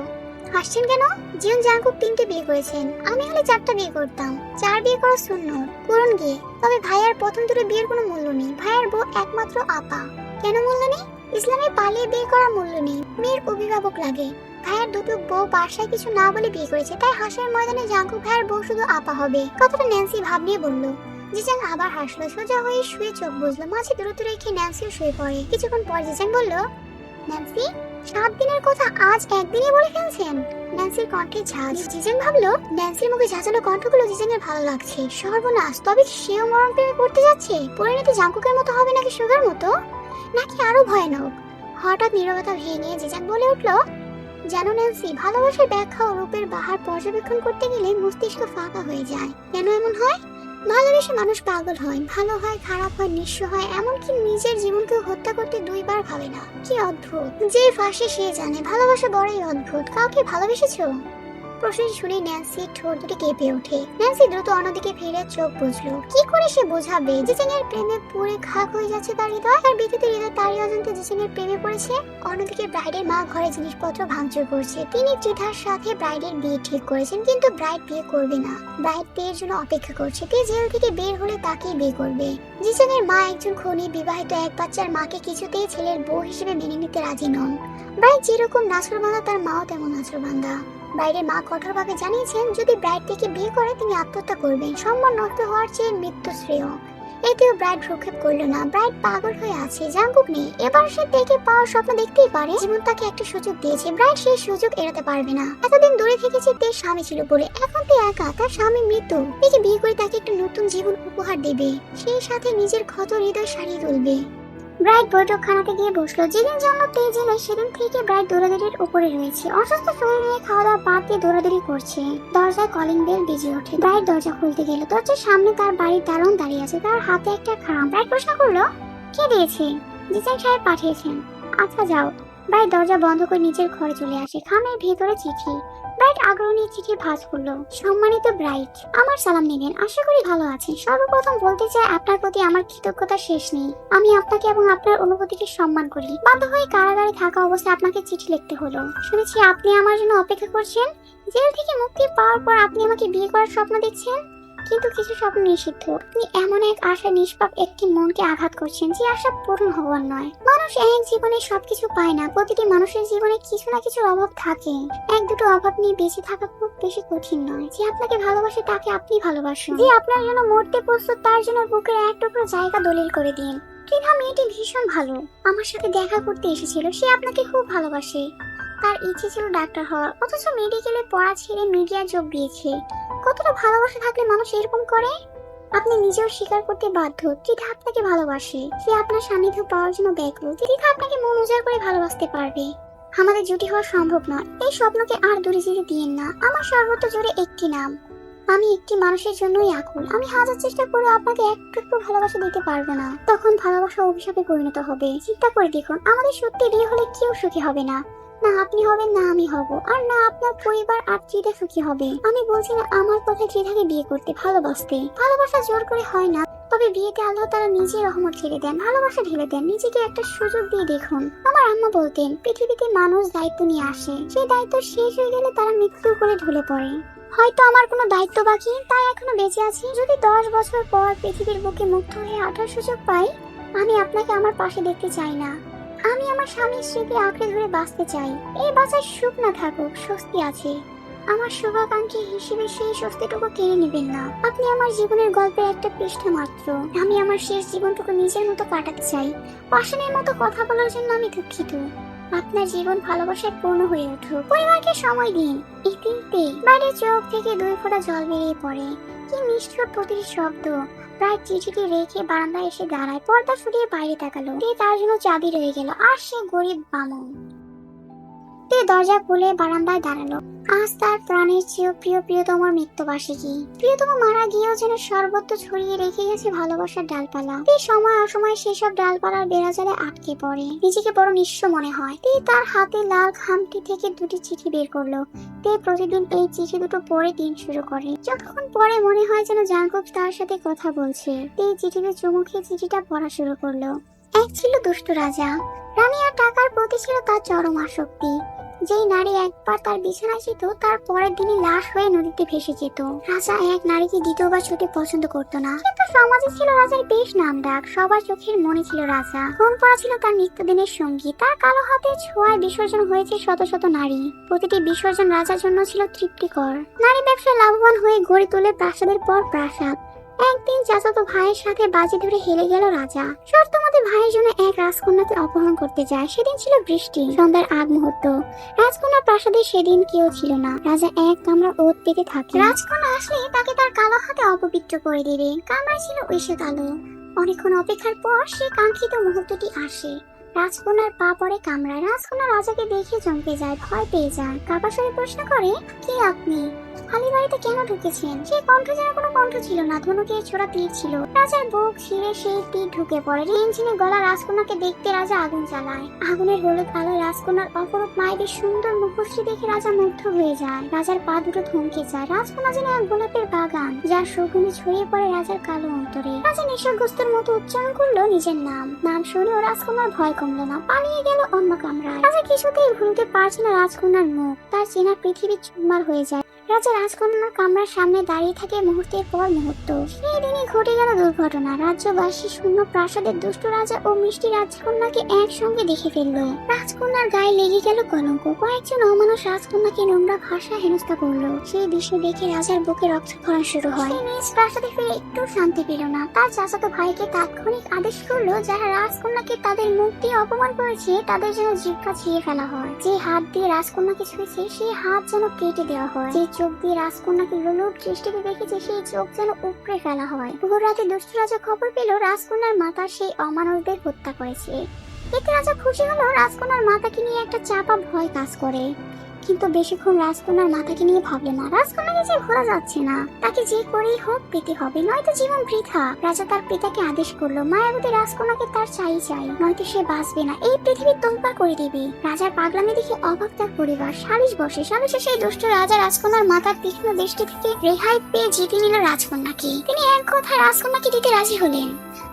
হাসছেন কেন? জিয়ন জাংকুক 3টে বিয়ে করেছেন, আমি হলে 4টা বিয়ে করতাম। 4 বিয়ে করা সুন্নত, করুন গিয়ে। তবে ভাইয়ার প্রথম দুটো বিয়ের কোনো মূল্য নেই। ভাইয়ার বউ একমাত্র আপা। কেন মূল্য নেই? ইসলামে পালিয়ে বিয়ে করার মূল্য নেই, মেয়ের অভিভাবক লাগে। ভাইয়ার দুটো বউ বাসায় কিছু না বলে বিয়ে করেছে, তাই হাসের ময়দানে জাংকুক ভাইয়ার বউ শুধু আপা হবে। কথাটা ন্যান্সি ভাব নিয়ে বলল। জিচাং আবার হাসলো, সোজা হয়ে শুয়ে চোখ বুঝলো। মাঝে দূরত্ব রেখে ন্যান্সিও শুয়ে পড়ে। কিছুক্ষণ পর জিচাং বলল, ন্যান্সি, 7 দিনের কথা আজ একদিনে বলে ফেলছেন। ন্যান্সির কণ্ঠে ঝাঁজ। জিজেন ভাবলো, ন্যান্সির মুখে ঝাঁঝালো কণ্ঠগুলো জিজেনের ভালো লাগছে। সর্বনাশ, তবে সেও মরণ প্রেমে পড়তে যাচ্ছে। পরিণতি জাংকুকের মতো হবে নাকি সুগার মতো, নাকি আরো ভয়ানক? হঠাৎ নীরবতা ভেঙে জিজান বলে উঠলো, জানো ন্যান্সি, ভালোবাসার ব্যাখ্যা ও রূপের বাহার পর্যবেক্ষণ করতে গেলে মস্তিষ্ক ফাঁকা হয়ে যায়। কেন এমন হয়? ভালোবেসে মানুষ পাগল হয়, ভালো হয়, খারাপ হয়, নিঃস্ব হয়, এমনকি নিজের জীবনকে হত্যা করতে 2 বার ভাবে না। কি অদ্ভুত! যে ফাঁসে সে জানে। ভালোবাসা বড়ই অদ্ভুত। কাউকে ভালোবেসেছো? প্রশ্নটি শুনে ন্যান্সির ঠোঁট দুটি কেঁপে ওঠে। ন্যান্সি দ্রুত অন্যদিকে ফিরে চোখ বুঝলো। কি করে সে বোঝাবে? জিচেনের প্রেমে পুড়ে খাক হয়ে যাচ্ছে তার হৃদয়। তার বিদ্যুতের হৃদয় তারই অজান্তে জিচেনের প্রেমে পড়েছে। অন্যদিকে ব্রাইডের মা ঘরে জিনিসপত্র ভাঙচুর করছে। তিনি চিঠার সাথে ব্রাইডের বিয়ে ঠিক করেছেন, কিন্তু ব্রাইড বিয়ে করবে না। ব্রাইড বিয়ের জন্য অপেক্ষা করছে। তে জেল থেকে বের হলে তাকেই বিয়ে করবে। জিচেনের মা একজন খুনি, বিবাহিত এক বাচ্চার মাকে কিছুতেই ছেলের বউ হিসেবে মেনে নিতে রাজি নন। ব্রাইড যেরকম নাছরবান্ধা, তার মাও তেমন নাছরবান্ধা। ব্রাইডের মা কঠোরভাবে জানিয়েছেন, যদি ব্রাইডটিকে বিয়ে করে তিনি আত্মহত্যা করবেন। সম্মান নষ্ট হওয়ার চেয়ে মৃত্যু শ্রেয়। এতেও ব্রাইড ভ্রুক্ষেপ করলো না। ব্রাইড পাগল হয়ে আছে, জাংকুক নেই। এবার সে দেখে পাওয়ার স্বপ্ন দেখতেই পারে। জীবন তাকে একটা সুযোগ দিয়েছে, ব্রাইড সেই সুযোগ এড়াতে পারবে না। এতদিন দূরে থেকেছে তের স্বামী ছিল বলে, এখন তে একা, তার স্বামী মৃত। একে বিয়ে করে তাকে একটা নতুন জীবন উপহার দেবে, সেই সাথে নিজের ক্ষত হৃদয় সারিয়ে তুলবে। ব্রাইড বৈঠকখানাতে গিয়ে বসলো। যেদিন জন্ম তে জেলে, সেদিন থেকে ব্রাইড দৌড়াদৌড়ির উপরে রয়েছে। অসুস্থ শরীর নিয়ে খাওয়া দাওয়া বাদ দিয়ে দৌড়াদৌড়ি করছে। দরজায় কলিং বেল বেজে ওঠে। ব্রাইড দরজা খুলতে গেল। দরজার সামনে তার বাড়ির দারোয়ান দাঁড়িয়ে আছে, তার হাতে একটা খাম। ব্রাইড প্রশ্ন করলো, কে দিয়েছে? জিচাং সাহেব পাঠিয়েছেন। আচ্ছা যাও। ব্রাইড দরজা বন্ধ করে নিজের ঘরে চলে আসে। খামের ভেতরে চিঠি। ব্রাইট আগ্রহ নিয়ে চিঠি ভাঁজ করলো। সম্মানিত ব্রাইট, আমার সালাম নেবেন। আশা করি ভালো আছেন। সর্বপ্রথম বলতে চাই, আপনার প্রতি আমার কৃতজ্ঞতার শেষ নেই। আমি আপনাকে এবং আপনার অনুভূতিকে সম্মান করি। বাধ্য হয়ে কারাগারে থাকা অবস্থায় আপনাকে চিঠি লিখতে হলো। শুনেছি আপনি আমার জন্য অপেক্ষা করছেন। জেল থেকে মুক্তি পাওয়ার পর আপনি আমাকে বিয়ে করার স্বপ্ন দেখছেন, কিন্তু কিছু স্বপ্ন নিষিদ্ধ। আপনি এমন এক আশা নিষ্পাপ একটি মনকে আঘাত করছেন, যে আশা পূরণ হওয়ার নয়। মানুষ এক জীবনে সবকিছু পায় না। প্রতিটি মানুষের জীবনে কিছু না কিছুর অভাব থাকে। এক দুটো অভাব নিয়ে বেঁচে থাকা খুব বেশি কঠিন নয়। যে আপনাকে ভালোবাসে তাকে আপনি ভালোবাসুন। যে আপনার জন্য মরতে প্রস্তুত, তার জন্য বুকের এক টুকরো জায়গা দলিল করে দিন। ত্রিধা মেয়েটি ভীষণ ভালো, আমার সাথে দেখা করতে এসেছিল। সে আপনাকে খুব ভালোবাসে। তার ইচ্ছে ছিল ডাক্তার হওয়ার, অথচ মেডিকেলে পড়া ছেড়ে মিডিয়া যোগ দিয়েছে। কতটা ভালোবাসা থাকলে মানুষ এরকম করে? আপনি নিজেও স্বীকার করতে বাধ্য, ত্রিধা আপনাকে ভালোবাসে। সে আপনার সান্নিধ্য পাওয়ার জন্য ব্যাকুল। ত্রিধা আপনাকে মন উজাড় করে ভালোবাসতে পারবে। আমাদের জুটি হওয়া সম্ভব নয়। এই স্বপ্নকে আর দূরে যেতে দিয়েন না। আমার সর্বত্র জুড়ে একটি নাম। আমি একটি মানুষের জন্যই আকুল। আমি হাজার চেষ্টা করে আপনাকে একটু ভালোবাসা দিতে পারবো না। তখন ভালোবাসা অভিশাপে পরিণত হবে। চিন্তা করে দেখুন, আমাদের সত্যি বিয়ে হলে কেউ সুখী হবে না। না আপনি হবেন, না আমি হব, আর না আপনার পরিবার আর ত্রিধা সুখী হবে। আমি বলছি না আমার কথা ত্রিধাকে বিয়ে করতে, ভালোবাসতে। ভালোবাসা জোর করে হয় না, তবে বিয়েতে আল্লাহ তারা নিজে রহমত ঢেলে দেন, ভালোবাসা ঢেলে দেন। নিজেকে একটা সুযোগ দিয়ে দেখুন। আমার আম্মা বলতেন, পৃথিবীতে মানুষ দায়িত্ব নিয়ে আসে, সেই দায়িত্ব শেষ হয়ে গেলে তারা মৃত্যুর করে ঢলে পড়ে। হয়তো আমার কোনো দায়িত্ব বাকি, তাই এখনো বেঁচে আছি। যদি 10 বছর পর পৃথিবীর বুকে মুক্ত হয়ে আঠার সুযোগ পাই, আমি আপনাকে আমার পাশে দেখতে চাই না। আমি আমার স্বামীর স্মৃতি আঁকড়ে ধরে বাঁচতে চাই। এই বাঁচার সুখ না থাকুক, স্বস্তি আছে। আমার শুভাকাঙ্ক্ষী হিসেবে সেই স্বস্তিটুকু কেড়ে নেবেন না। আপনি আমার জীবনের গল্পের একটা পৃষ্ঠা মাত্র। আমি আমার শেষ জীবনটুকু নিজের মতো কাটাতে চাই। পাষাণের মতো কথা বলার জন্য আমি দুঃখিত। আপনার জীবন ভালোবাসায় পূর্ণ হয়ে উঠুক। পরিবারকে সময় দিন। ইতিতে বাইরের চোখ থেকে 2 ফোঁটা জল বেরিয়ে পড়ে। কি নিষ্ঠুর প্রতিটি শব্দ। প্রায় চিঠিটি রেখে বারান্দায় এসে দাঁড়ায়। পর্দা সরিয়ে বাইরে তাকালো। তার জন্য চাবি রয়ে গেল, আর সে গরিব বামন। দরজা খুলে বারান্দায় দাঁড়ালো। আজ তার প্রাণের চেয়েও প্রিয় প্রিয়তমার মৃত্যুবার্ষিকী। প্রিয়তম মারা গিয়েও যেন সর্বত্র ছড়িয়ে রেখে গেছে ভালোবাসার ডালপালা। এই সময় অসময়ে সেসব ডালপালার বেড়াজালে আটকে পড়ে, নিজেকে বড় নিঃস্ব মনে হয়। তার হাতে লাল খামটি থেকে দুটি চিঠি বের করলো। প্রতিদিন এই চিঠি দুটো পড়ে দিন শুরু করে। যতক্ষণ পরে মনে হয় যেন জাঙ্কুক তার সাথে কথা বলছে। চিঠিতে চুমু খেয়ে চিঠিটা পড়া শুরু করলো। এক ছিল দুষ্ট রাজা। রানী আর টাকার প্রতি ছিল তার চরম আসক্তি। যেই নারী একবার তার বিছানায় যেত, তার পরের দিনই লাশ হয়ে নদীতে ভেসে যেত। রাজা এক নারীকে দ্বিতীয়বার ছুটে পছন্দ করতো না, কিন্তু সমাজে ছিল রাজার বেশ নাম ডাক। সবার চোখের মনে ছিল রাজা। ঘুম পড়া ছিল তার নিত্যদিনের সঙ্গী। তার কালো হাতের ছোঁয়ায় বিসর্জন হয়েছে শত শত নারী। প্রতিটি বিসর্জন রাজার জন্য ছিল তৃপ্তিকর। নারী ব্যবসায় লাভবান হয়ে গড়ে তোলে প্রাসাদের পর প্রাসাদ। একদিন চাচাতো ভাইয়ের সাথে বাজি ধরে হেরে গেল রাজা। শর্ত মতে ভাইয়ের জন্য এক রাজকন্যাকে অপহরণ করতে যায়। সেদিন ছিল বৃষ্টি, সন্ধ্যার আগ মুহূর্ত। রাজকন্যার প্রাসাদে সেদিন কেউ ছিল না। রাজা এক কামরা ওত পেতে থাকে। রাজকন্যা আসলে তাকে তার কালো হাতে অপবিত্র করে দেবে। কামরায় ছিল ঐশত আলো। অনেকক্ষণ অপেক্ষার পর সে কাঙ্ক্ষিত মুহূর্তটি আসে। রাজকন্যার পা পড়ে কামরায়। রাজকন্যা রাজাকে দেখে চমকে যায়, ভয় পেয়ে যায়। কাপাসরে প্রশ্ন করে, কে আপনি? খালি বাড়িতে কেন ঢুকেছেন? সেই কণ্ঠ যেন কোনো কণ্ঠ ছিল না, ধনুকের ছোড়া তীর ছিল। রাজার বুক ছিঁড়ে সেই তীর ঢুকে পড়ে। রিনঝিনে গলা রাজকন্যাকে দেখতে রাজা আগুন জ্বালায়। আগুনের হলুদ আলো রাজকন্যার অপরূপ মায়ের সুন্দর মুখশ্রী দেখে রাজা মুগ্ধ হয়ে যায়। রাজার পা দুটো থমকে যায়। রাজকন্যা যেন এক গোলাপের বাগান, যার সুগন্ধি ছড়িয়ে পড়ে রাজার কালো অন্তরে। রাজা নেশাগ্রস্তের মতো উচ্চারণ করলো নিজের নাম। নাম শুনেও রাজকন্যার ভয় কমলো না, পালিয়ে গেল অন্য কামরায়। রাজা কিছুতেই ভুলতে পারছে না রাজকন্যার মুখ। তার চেনা পৃথিবী চুরমার হয়ে যায়। রাজা রাজকন্যার কামরার সামনে দাঁড়িয়ে থাকে মুহূর্তের পর মুহূর্ত। সেই দিনই ঘটে গেল দুর্ঘটনা। রাজ্যবাসী শূন্য প্রাসাদের দুষ্ট রাজা ও মিষ্টি রাজকন্যাকে একসঙ্গে দেখে ফেললো। রাজকন্যার গায়ে লেগে গেল কলঙ্ক। কয়েকজন অমানুষ রাজকন্যাকে নোংরা ভাষা হেনস্থা করলো। সেই দৃশ্য দেখে রাজার বুকে রক্তক্ষরণ শুরু হয়। সে নিজ প্রাসাদে ফিরে একটু শান্তি পেল না। তার চাচাতো ভাইকে তাৎক্ষণিক আদেশ করলো, যারা রাজকন্যাকে তাদের মুখ দিয়ে অপমান করেছে তাদের যেন জিহ্বা ছিঁড়ে ফেলা হয়। যে হাত দিয়ে রাজকন্যাকে ছুঁয়েছে সেই হাত যেন কেটে দেওয়া হয়। যে চোখ দিয়ে রাজকন্যাকে লোলুপ দৃষ্টিতে দেখেছে সেই চোখ যেন উপড়ে ফেলা হয়। ভোর রাতে দুষ্ট রাজা খবর পেল রাজকন্যার মাতা সেই অমানুষদের হত্যা করেছে। এতে রাজা খুশি হলো। রাজকন্যার মাতাকে নিয়ে একটা চাপা ভয় কাজ করে, কিন্তু বেশিক্ষণ রাজকন্যার মাতাকে নিয়ে ভাবলো না। রাজকন্যাকে যে ভোলা যাচ্ছে না, তাকে যে করেই হোক পেতে হবে, নয়তো জীবন বৃথা। রাজা তার পিতাকে আদেশ করলো, মায়াবতী রাজকন্যাকে তার চাই, নয়তো সে বাঁচবে না, এই পৃথিবী তোলপাড় করে দেবে। রাজার পাগলামি দেখে অবাক তার পরিবার। সালিশ বসে। সালিশে সেই দুষ্ট রাজা রাজকন্যার মাতার তীক্ষ্ণ দৃষ্টি থেকে রেহাই পেয়ে জিতে নিল রাজকন্যাকে। তিনি এক কথায় রাজকন্যাকে দিতে রাজি হলেন।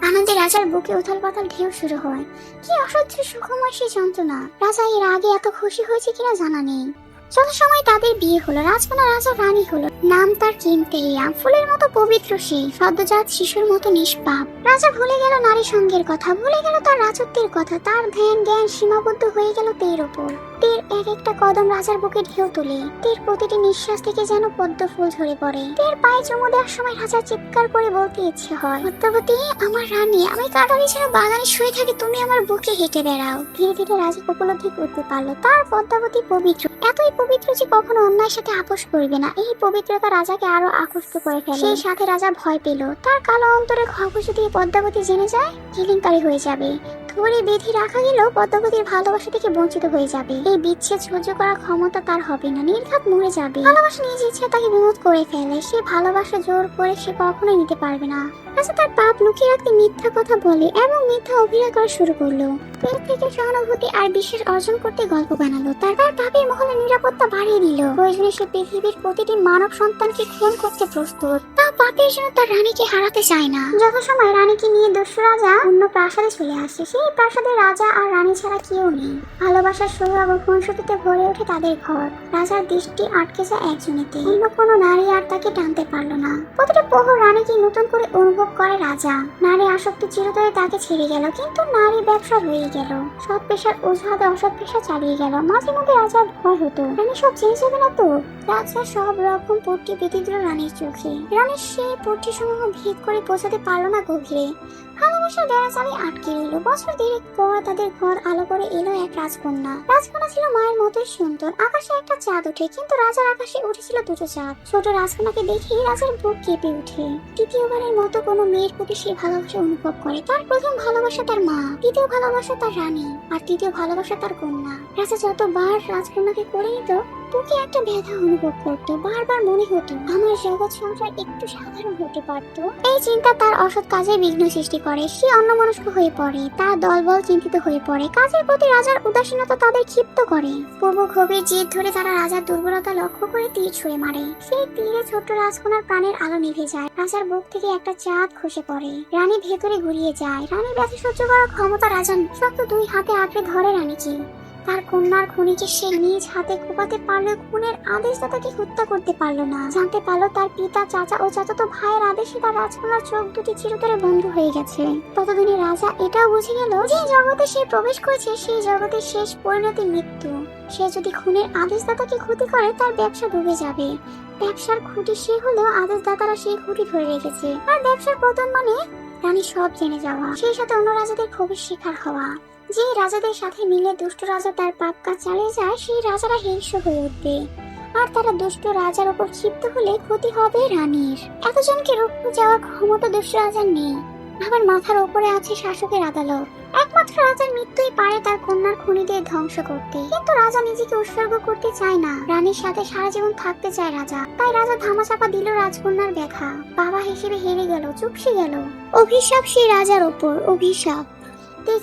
আনন্দে রাজার বুকে উথাল পাতাল ঢেউ শুরু হয়। কি অসহ্য সুখময় সেই যন্ত্রণা। রাজা এর আগে এত খুশি হয়েছে কিনা জানা নেই। যত সময় তাদের বিয়ে হলো, রাজকন্যা রাজা রানী হলো। নাম তার কিমতেরিয়া। ফুলের মতো পবিত্র সে, সদ্যজাত শিশুর মতো নিষ্পাপ। রাজা ভুলে গেল নারী সঙ্গের কথা, ভুলে গেল তার রাজত্বের কথা। তার ধ্যান জ্ঞান সীমাবদ্ধ হয়ে গেল তের ওপর। তের এক একটা কদম রাজার বুকে ঢেউ তোলে। তের প্রতিটি নিঃশ্বাস থেকে যেন পদ্ম ফুল ঝরে পড়ে। তের পায়ে চুমু দেওয়ার সময় রাজা চিৎকার করে বলতে ইচ্ছে হয়, পদ্মাবতী আমার রানী, আমি কাটা বিছানা বাগানে শুয়ে থাকি, তুমি আমার বুকে হেঁটে বেড়াও। ধীরে ধীরে রাজা উপলব্ধি করতে পারলো তার পদ্মাবতী পবিত্র, এতই পবিত্র যে কখনো অন্যায়ের সাথে আপোষ করবে না। এই পবিত্রতা রাজাকে আরো আকর্ষিত করে ফেলে। সেই সাথে রাজা ভয় পেল, তার কালো অন্তরে খবর দিয়ে পদ্মাবতী জেনে যায় কেলেঙ্কারি হয়ে যাবে। ধরে বেঁধে রাখা গেলেও পদ্মাবতীর ভালোবাসা থেকে বঞ্চিত হয়ে যাবে। এই বিচ্ছেদ সহ্য করার ক্ষমতা তার হবে না, নির্ঘাত মরে যাবে। ভালোবাসা নিজ ইচ্ছে তাকে বিমুখ করে ফেলে। সে ভালোবাসা জোর করে সে কখনোই নিতে পারবে না। রাজা তার পাপ লুকিয়ে রাখতে মিথ্যা কথা বলে এবং মিথ্যা অভিনয় করা শুরু করলো। পেট থেকে সহানুভূতি আর বিশ্বাস অর্জন করতে গল্প বানালো। তার পাপের মহলে নিরাপত্তা বাড়িয়ে দিল। প্রয়োজনে সে পৃথিবীর প্রতিটি মানব সন্তানকে খুন করতে প্রস্তুত। তা পাপের জন্য তার রানীকে হারাতে চায় না। যথাসময় রানীকে নিয়ে দস্যু রাজা অন্য প্রাসাদে চলে আসে। সেই প্রাসাদে রাজা আর রানী ছাড়া কেউ নেই। ভালোবাসার সোহাগ ও খুনসুটিতে ভরে ওঠে তাদের ঘর। রাজার দৃষ্টি আটকে যায় একজনেতে। অন্য কোনো নারী আর তাকে টানতে পারলো না। প্রতিটা প্রহর রানীকে নতুন করে অনুভব করে রাজা। নারী আসক্তি চিরতরে তাকে ছেড়ে গেল, কিন্তু নারী ব্যবসা রয়ে গেল। সৎ পেশার অজুহাতে অসৎ পেশা চালিয়ে গেল। মাঝে মধ্যে রাজার ভয় হতো, রানী সব জেনে যাবে না তো। রাজা সব রকম পট্টি বেঁধে দিল রানীর চোখে। রানীর সেই পট্টি সমূহ ভেদ করে পৌঁছাতে পারলো না গভীরে। ভালোবাসার বেড়া চালিয়ে আটকে রইল। বছর দেড়েক পর তাদের ঘর আলো করে এলো এক রাজকন্যা। রাজকন্যা ছিল মায়ের মতোই সুন্দর। আকাশে একটা চাঁদ ওঠে, কিন্তু রাজার আকাশে উঠেছিল দুটো চাঁদ। ছোট রাজকন্যাকে দেখে রাজার বুক কেঁপে ওঠে। তৃতীয়বারের মতো কোনো মেয়ের প্রতি সে ভালোবাসা অনুভব করে। তার প্রথম ভালোবাসা তার মা, দ্বিতীয় ভালোবাসা তার রানী, আর তৃতীয় ভালোবাসা তার কন্যা। রাজা যতবার রাজকন্যাকে করে নিত বুকে একটা ব্যথা অনুভব করতো। বারবার মনে হতো আমার জগৎ সংসার একটু সাধারণ হতে পারতো। এই চিন্তা তার অসৎ কাজে বিঘ্ন সৃষ্টি করে। সে অন্যমনস্ক হয়ে পড়ে, তার দলবল চিন্তিত হয়ে পড়ে। কাজের প্রতি রাজার উদাসীনতা তাদের ক্ষিপ্ত করে। পূর্ব গভীর জেদ ধরে তারা রাজার দুর্বলতা লক্ষ্য করে তীর ছুঁড়ে মারে। সেই তীরে ছোট্ট রাজকন্যার প্রাণের আলো নিভে যায়। রাজার বুক থেকে একটা চাঁদ খসে পড়ে। রানী ভেতরে ঘুরিয়ে যায়। রানীর ব্যথা সহ্য করার ক্ষমতা রাজার নেই। শক্ত দুই হাতে আঁকড়ে ধরে রানীকে। তার কন্যার খুনিকে সে নিজ হাতে কোপাতে পারলেও খুনের আদেশদাতাকে হত্যা করতে পারলো না। জানতে পারলো তার পিতা, চাচা ও চাচাতো ভাইয়ের আদেশে তার রাজকন্যার চোখ দুটি চিরতরে বন্ধ হয়ে গেছে। ততদিনে রাজা এটাও বুঝে গেল যে জগতে সে প্রবেশ করেছে সেই জগতের শেষ পরিণতি মৃত্যু। সে যদি খুনের আদেশদাতাকে ক্ষতি করে তার ব্যবসা ডুবে যাবে। ব্যবসার খুঁটি সে হলেও আদেশদাতারা সেই খুঁটি ধরে রেখেছে। আর ব্যবসার পতন মানে রানী সব জেনে যাওয়া, সেই সাথে অন্য রাজাদের ক্ষোভের শিকার হওয়া। যে রাজাদের সাথে মিলে দুষ্ট রাজা তার পাপ কাজ চালিয়ে যায় সেই রাজারা হিংস্র হয়ে উঠবে। আর তারা দুষ্ট রাজার উপর ক্ষিপ্ত হলে ক্ষতি হবে রানীর। এতজনকে রুখে যাওয়ার ক্ষমতা দুষ্ট রাজার নেই। আবার মাথার উপরে আছে শাসকের আদালত। একমাত্র রাজার মৃত্যুই পারে তার কন্যার খুনিদের ধ্বংস করতে। কিন্তু রাজা নিজেকে উৎসর্গ করতে চায় না। রানীর সাথে সারা জীবন থাকতে চায় রাজা। তাই রাজা ধামাচাপা দিল রাজকন্যার ব্যথা। বাবা হিসেবে হেরে গেল, চুপসে গেল। অভিশাপ সেই রাজার ওপর, অভিশাপ।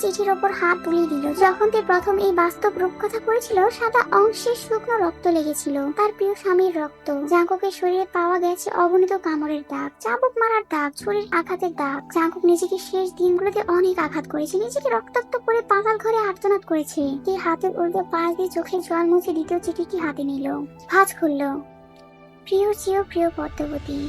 চিঠির ওপর হাত তুলে দিল। যখন তে প্রথম এই বাস্তব রূপকথা পড়েছিল সাদা অংশে শুকনো রক্ত লেগেছিল, তার প্রিয় স্বামীর রক্ত। জাঙ্কুকের শরীরে পাওয়া গেছে অগণিত কামড়ের দাগ, চাবুক মারার দাগ, ছুরির আঘাতের দাগ। জাঙ্কুক নিজেকে শেষ দিনগুলোতে অনেক আঘাত করেছে, নিজেকে রক্তাক্ত করে পাতাল ঘরে আর্তনাদ করেছে। কে হাতের উল্টো পাশ দিয়ে চোখের জল মুছে দ্বিতীয় চিঠিটি হাতে নিল, ভাঁজ খুলল। প্রিয় চির প্রিয় পদ্মবতী,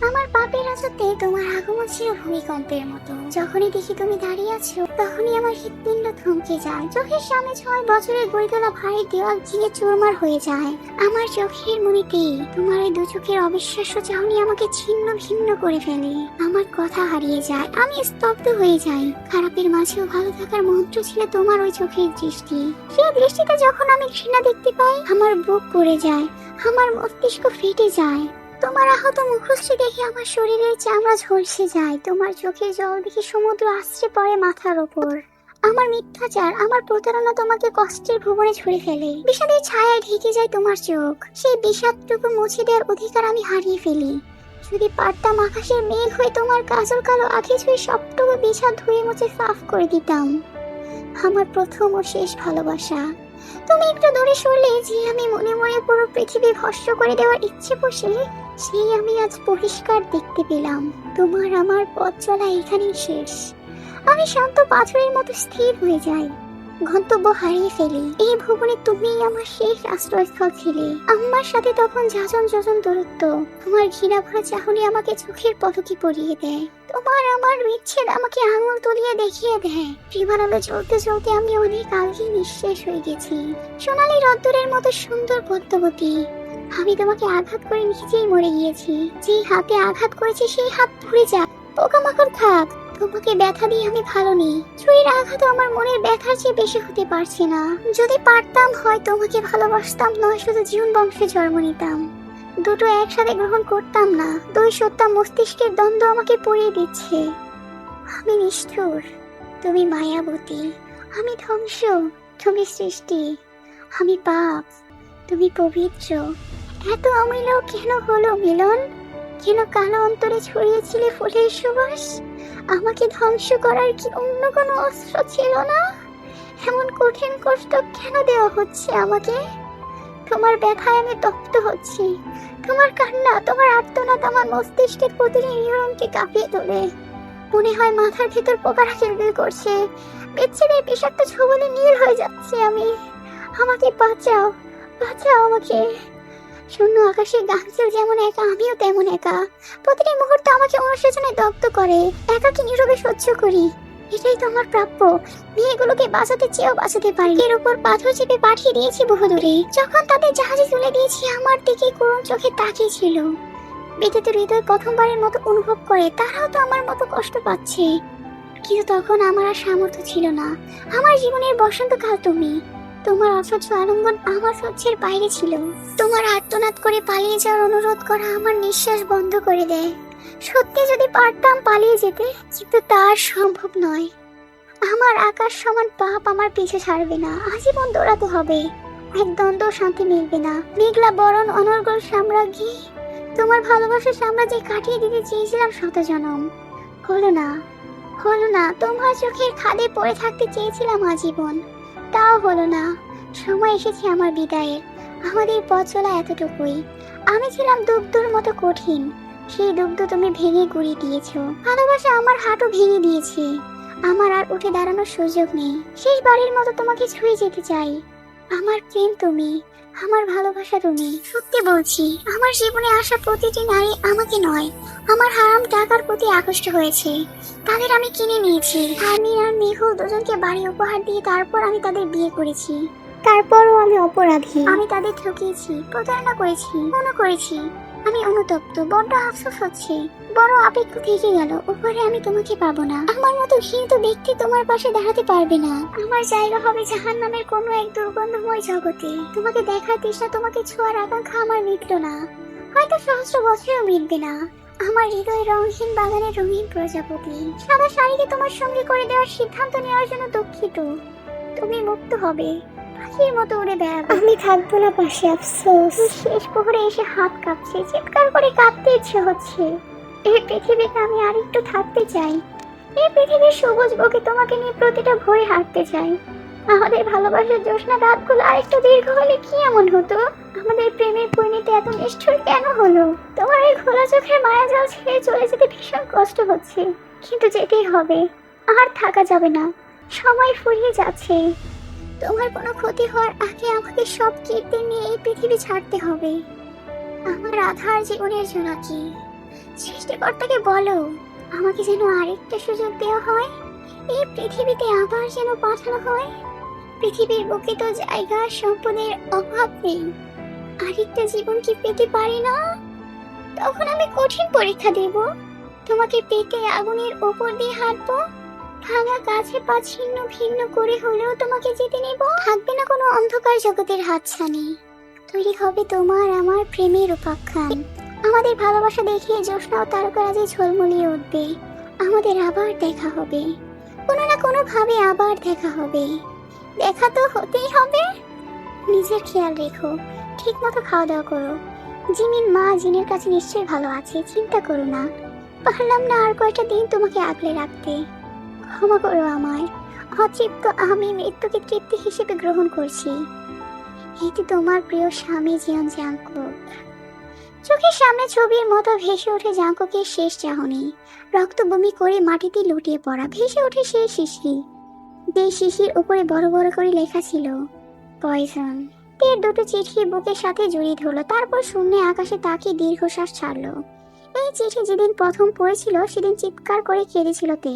আমার পাপের রাজত্বে তোমার আগমন ছিল ভূমিকম্পের মতো। যখনই দেখি তুমি দাঁড়িয়ে আছো তখনই আমার হৃৎপিণ্ড থমকে যায়। চোখের সামনে 6 বছরের গড়ে তোলা ভারী দেওয়াল ঝিঙে চুরমার হয়ে যায়। আমার চোখের মনিতে তোমার এই দু চোখের অবিশ্বাস্য চাহনি আমাকে ছিন্ন ভিন্ন করে ফেলে। আমার কথা হারিয়ে যায়, আমি স্তব্ধ হয়ে যাই। খারাপের মাঝেও ভালো থাকার মন্ত্র ছিল তোমার ওই চোখের দৃষ্টি। সেই দৃষ্টিতে যখন আমি ঘৃণা দেখতে পাই আমার বুক পড়ে যায়, আমার মস্তিষ্ক ফেটে যায়। তোমার আহত মুখশ্রী দেখে আমার শরীরের চামড়া ঝলসে যায়। তোমার চোখের জল দেখে সমুদ্র আশ্রে পড়ে মাথার ওপর। আমার মিথ্যাচার, আমার প্রতারণা তোমাকে কষ্টের ভুবনে ছুঁড়ে ফেলে। বিষাদের ছায়ায় ঢেকে যায় তোমার চোখ। সেই বিষাদটুকু মুছে দেওয়ার অধিকার আমি হারিয়ে ফেলি। যদি পারতাম আকাশের মেঘ হয়ে তোমার কাজল কালো আঁখি ছুঁয়ে সবটুকু বিষাদ ধুয়ে মুছে সাফ করে দিতাম। আমার প্রথম ও শেষ ভালোবাসা। তুমি একটু দূরে সরলে যে আমি মনে মনে পুরো পৃথিবী ভস্ম করে দেওয়ার ইচ্ছে বসে, সেই আমি আজ পরিষ্কার দেখতে পেলাম। তোমার আমার পথ চলা এখানেই শেষ। আমি শান্ত পাথরের মতো স্থির হয়ে যাই, গন্তব্য হারিয়ে ফেলি। এই ভুবনে তুমিই আমার শেষ আশ্রয়স্থল ছিলে। আমার সাথে তখন যাজন যোজন দূরত্ব। তোমার ঘৃণা ভরা চাহনি আমাকে চোখের পলকে পরিয়ে দেয়। তোমার আমার বিচ্ছেদ আমাকে আঙুল তুলিয়ে দেখিয়ে দেয়। বিমানালো চলতে চলতে আমি অনেক আগে নিঃশেষ হয়ে গেছি। সোনালী রদ্দুরের মতো সুন্দর পদ্মবতী, আমি তোমাকে আঘাত করে নিজেই মরে গিয়েছি। যেই হাতে আঘাত করেছি সেই হাত পুড়ে যাক, পোকামাকড় খাক। তোমাকে ব্যথা দিয়ে আমি ভালো নেই। ছুরির আঘাতও আমার মনের ব্যথার চেয়ে বেশি হতে পারছে না। যদি পারতাম হয় তোমাকে ভালোবাসতাম, নয় শুধু জীবন বংশে জন্ম নিতাম। দুটো একসাথে গ্রহণ করতাম না। দুই সত্তা মস্তিষ্কের দ্বন্দ্ব আমাকে পড়িয়ে দিচ্ছে। আমি নিষ্ঠুর, তুমি মায়াবতী। আমি ধ্বংস, তুমি সৃষ্টি। আমি পাপ, তুমি পবিত্র। এত অমিল কেন হলো মিলন? কেন কালো অন্তরে ছড়িয়েছিলে ফুলের সুবাস? আমাকে ধ্বংস করার কি অন্য কোনো অস্ত্র ছিল না? এমন কঠিন কষ্ট কেন দেওয়া হচ্ছে আমাকে? তোমার ব্যথায় আমি তপ্ত হচ্ছি। তোমার কান্না, তোমার আর্তনাদ আমার মস্তিষ্কের প্রতিটি নিউরনকে কাঁপিয়ে তোলে। মনে হয় মাথার ভেতর পোকারা কিলবিল করছে। বিচ্ছেদের বিষাক্ত ছবলে নীল হয়ে যাচ্ছে আমি। আমাকে বাঁচাও, বাঁচাও আমাকে। শূন্য আকাশে গাছও যেমন একা, আমিও তেমন একা। প্রতিটি মুহূর্তে আমাকে অনুশোচনায় দগ্ধ করে। একাকী নীরবে সহ্য করি। এটাই তো আমার প্রাপ্য। মেয়েগুলোকে বাঁচাতে চেয়েও বাঁচাতে পারি। এর উপর পাথর চেপে পাঠিয়ে দিয়েছি বহুদূরে। যখন তাদের জাহাজে তুলে দিয়েছি আমার দিকে করুণ চোখে তাকিয়েছিল। বিদ্যুৎ হৃদয় প্রথমবারের মতো অনুভব করে তারাও তো আমার মতো কষ্ট পাচ্ছে। কিন্তু তখন আমার আর সামর্থ্য ছিল না। আমার জীবনের বসন্তকাল তুমি। তোমার অসহ্য আলিঙ্গন আমার সহ্যের বাইরে ছিল। তোমার আর্তনাদ করে পালিয়ে যাওয়ার অনুরোধ করা আমার নিঃশ্বাস বন্ধ করে দেয়। সত্যি যদি পারতাম পালিয়ে যেতে, কিন্তু তার সম্ভব নয়। আমার আকাশ সমান পাপ আমার পিছু ছাড়বে না। আজীবন দৌড়াতে হবে। এক দ্বন্দ্ব শান্তি মিলবে না। মেঘলা বরণ অনর্গল সাম্রাজ্ঞী, তোমার ভালোবাসার সাম্রাজ্যে কাটিয়ে দিতে চেয়েছিলাম শত জনম। হলো না, হলো না। তোমার চোখের খাদে পড়ে থাকতে চেয়েছিলাম আজীবন, তাও হলো না। সময় এসেছে আমার বিদায়ের। আমাদের পথ চলা এতটুকুই। আমি ছিলাম দুগ্ধর মতো কঠিন, সেই দুগ্ধ তুমি ভেঙে গুঁড়িয়ে দিয়েছো। ভালোবাসা আমার হাঁটু ভেঙে দিয়েছে। আমার আর উঠে দাঁড়ানোর সুযোগ নেই। শেষবারের মতো তোমাকে ছুঁয়ে যেতে চাই। আমার প্রেম তুমি, আমার ভালোবাসা তুমি। সত্যি বলছি, আমার জীবনে আসা প্রতিটি নারী আমাকে নয়, আমার হারাম টাকার প্রতি আকৃষ্ট হয়েছে। তাদের আমি কিনে নিয়েছি। আমির আর মেহুল দুজনকে বাড়ি উপহার দিয়ে তারপর আমি তাদের বিয়ে করেছি। তারপরও আমি অপরাধী। আমি তাদের ঠকিয়েছি, প্রতারণা করেছি, মনে করেছি। আমি অনুতপ্ত, বড্ড আফসোস হচ্ছে। বড় আপেক্ষ থেকে গেল, উপরে আমি তোমাকে পাবো না। আমার মতো ঘৃণিত ব্যক্তি তোমার পাশে দাঁড়াতে পারবে না। আমার জায়গা হবে জাহান্নামের কোনো এক দুর্গন্ধময় জগতে। তোমাকে দেখার তৃষ্ণা, তোমাকে ছোঁয়ার আকাঙ্ক্ষা আমার মিটল না। হয়তো সহস্র বছরেও মিটবে না। আমার হৃদয় রঙহীন বাগানের রঙিন প্রজাপতি। সাদা শাড়িকে তোমার সঙ্গে করে দেওয়ার সিদ্ধান্ত নেওয়ার জন্য দুঃখিত। তুমি মুক্ত হবে, পাখির মতো উড়ে বেড়াবে। আমি থাকবো না পাশে, আফসোস। শেষ প্রহরে এসে হাত কাঁপছে, চিৎকার করে কাঁদতে ইচ্ছে হচ্ছে। এই পৃথিবীতে আমি আরেকটু থাকতে চাই। এই পৃথিবীর সবুজ বুকে তোমাকে নিয়ে প্রতিটা ভোরে হাঁটতে চাই। আমাদের ভালোবাসার জ্যোৎস্না রাতগুলো আরেকটু দীর্ঘ হলে কি এমন হতো? আমাদের প্রেমের পরিণতি এত নিষ্ঠুর কেন হলো? তোমার এই খোলা চোখের মায়া জাল ছেড়ে চলে যেতে ভীষণ কষ্ট হচ্ছে, কিন্তু যেতেই হবে। আর থাকা যাবে না, সময় ফুরিয়ে যাচ্ছে। তোমার কোনো ক্ষতি হওয়ার আগে আমাকে সব কীর্তি নিয়ে এই পৃথিবী ছাড়তে হবে। আমার আধার জীবনের জোনাকি, সৃষ্টিকর্তাকে বলো আমাকে যেন আরেকটা সুযোগ দেওয়া হয়। এই পৃথিবীতে আবার যেন পাঠানো হয়। পৃথিবীর বুকে তো জায়গা সম্পদের অভাব নেই। আরেকটা জীবন কি পেতে পারি না? তখন আমি কঠিন পরীক্ষা দেব। তোমাকে পেতে আগুনের ওপর দিয়ে হাঁটবো। ভাঙা গাছে পা ছিন্ন ভিন্ন করে হলেও তোমাকে যেতে নেব। থাকবে না কোনো অন্ধকার জগতের হাতছানি। তৈরি হবে তোমার আমার প্রেমের উপাখ্যান। আমাদের ভালোবাসা দেখিয়ে জ্যোৎস্না ও তারকারাজি ঝলমলিয়ে উঠবে। আমাদের আবার দেখা হবে, কোনো না কোনো ভাবে আবার দেখা হবে। দেখা তো হতেই হবে। নিজের খেয়াল রেখো, ঠিক মতো খাওয়া দাওয়া করো। জিমিন মা জিনের কাছে নিশ্চয়ই ভালো আছে, চিন্তা করো না। পারলাম না আর কয়টা দিন তোমাকে আগলে রাখতে। ক্ষমা করো আমায়। অতৃপ্ত আমি মৃত্যুকে তৃপ্তি হিসেবে গ্রহণ করছি। এটি তোমার প্রিয় স্বামী জিয়ন জাংকুক। চোখের সামনে ছবির মতো ভেসে ওঠে জাংকুকের শেষ চাহনি। রক্ত বমি করে মাটিতে লুটিয়ে পড়া। ভেসে ওঠে সেই শিশি, যে শিশির উপরে বড় বড় করে লেখা ছিল পয়জন। তের দুটো চিঠি বুকের সাথে জড়িয়ে ধরলো, তারপর শূন্যে আকাশে তাকিয়ে দীর্ঘশ্বাস ছাড়লো। এই চিঠি যেদিন প্রথম পড়েছিল সেদিন চিৎকার করে কেঁদেছিল তে।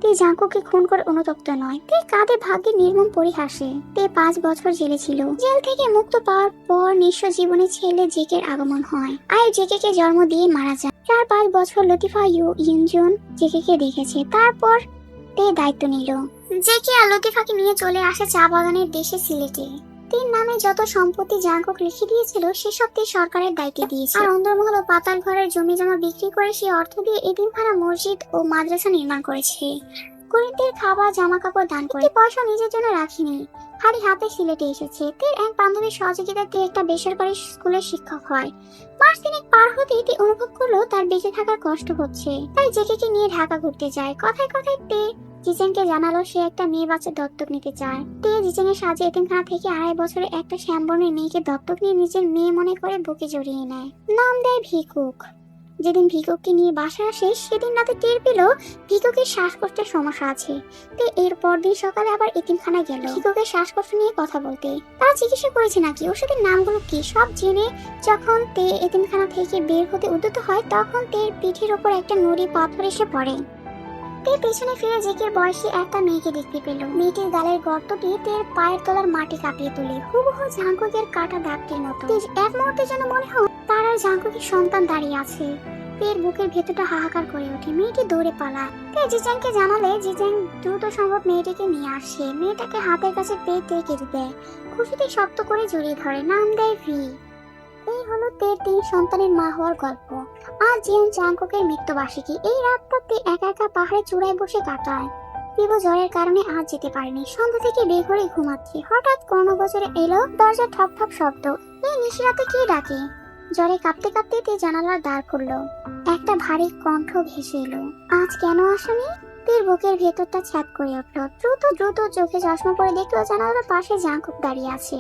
তে জাংকুককে খুন করে অনুতপ্ত নয়, তে কাঁধে ভাগ্যের নির্মম পরিহাসে। তে 5 বছর জেলে ছিল। জেল থেকে মুক্ত পাওয়ার পর নিঃস্ব জীবনে ছেলে জেকের আগমন হয়। আয়ু জেকেকে জন্ম দিয়ে মারা যায়। 4-5 বছর লতিফা ইউনজন জেকেকে দেখেছে। তারপর তে দায়িত্ব নিল। জেকে আর লতিফাকে নিয়ে চলে আসে চা বাগানের দেশে সিলেটে। তিন নামে যত সম্পত্তি জাংকুক লিখে দিয়েছিল সেসব তে সরকারের দায়িত্বে দিয়েছে। আর অন্দরমহল ও পাতাল ঘরের জমি জমা বিক্রি করে সেই অর্থ দিয়ে এতিমখানা, মসজিদ ও মাদ্রাসা নির্মাণ করেছে। গরিবদের খাবার, জামা কাপড় দান করে। পয়সা নিজের জন্য রাখিনি, খালি হাতে সিলেটে এসেছে। তের এক বান্ধবীর সহযোগিতাতে একটা বেসরকারি স্কুলের শিক্ষক হয়। মাস 3 পার হতেই তে অনুভব করলো তার বেঁচে থাকার কষ্ট হচ্ছে। তাই জেকেকে নিয়ে ঢাকা ঘুরতে যায়। কথায় কথায় তে জিজেনকে জানালো সে একটা মেয়ে বাচ্চা দত্তক নিতে চায়। তে জিজেনের সাহায্যে এতিমখানা থেকে 2.5 বছরে একটা শ্যামবর্ণের মেয়েকে দত্তক নিয়ে নিজের মেয়ে মনে করে বুকে জড়িয়ে নেয়। নাম দেয় ভিকুক। যেদিন ভিকুককে নিয়ে বাসায় আসে সেদিন রাতে টের পেল ভিকুকের শ্বাসকষ্টের সমস্যা আছে। তে এর পরদিন সকালে আবার এতিমখানায় গেল ভিকুকের শ্বাসকষ্ট নিয়ে কথা বলতে। তারা জিজ্ঞাসা করেছে নাকি ওষুধের নামগুলো কি সব জেনে যখন তে এতিমখানা থেকে বের হতে উদ্যত হয় তখন তের পিঠের ওপর একটা নুড়ি পাথর এসে পড়ে। তে পেছনে ফিরে জেকের বয়সী একটা মেয়েকে দেখতে পেল। মেয়েটির গালের গর্তটি তের পায়ের তলার মাটি কাঁপিয়ে তোলে, হুবহু জাংকুকের কাটা দাগটির মতো। এক মুহূর্তের জন্য মনে হয় তার আর জাংকুকের সন্তান দাঁড়িয়ে আছে। তের বুকের ভেতরটা হাহাকার করে ওঠে। মেয়েটি দৌড়ে পালায়। তে জিজেনকে জানালে জিজেন দ্রুত সম্ভব মেয়েটিকে নিয়ে আসে। মেয়েটাকে হাতের কাছে পেয়ে তে কেঁদে দেয়। খুশিতে শক্ত করে জড়িয়ে ধরে। নাম দেয় ভি। এই হলো তের 3 সন্তানের মা হওয়ার গল্প। আর জিয়ন জাংকুকের মৃত্যুবার্ষিকী। এই রাতটা তে একা একা পাহাড়ে চূড়ায় বসে কাটায়। পিবু জ্বরের কারণে আজ যেতে পারেনি, সন্ধ্যা থেকে বেঘরে ঘুমাচ্ছে। হঠাৎ কর্ণগোচরে এলো দরজা ঠপ ঠপ শব্দ। এই নিশিরাতে কে ডাকে? জ্বরে কাঁপতে কাঁপতে তে জানালার দ্বার খুললো। একটা ভারী কণ্ঠ ভেসে এলো, আজ কেন আসনি? তীর বুকের ভেতরটা ছ্যাদ করে উঠলো। দ্রুত দ্রুত চোখে চশমা পরে দেখলো জানালার পাশে জাঙ্কুক দাঁড়িয়ে আছে।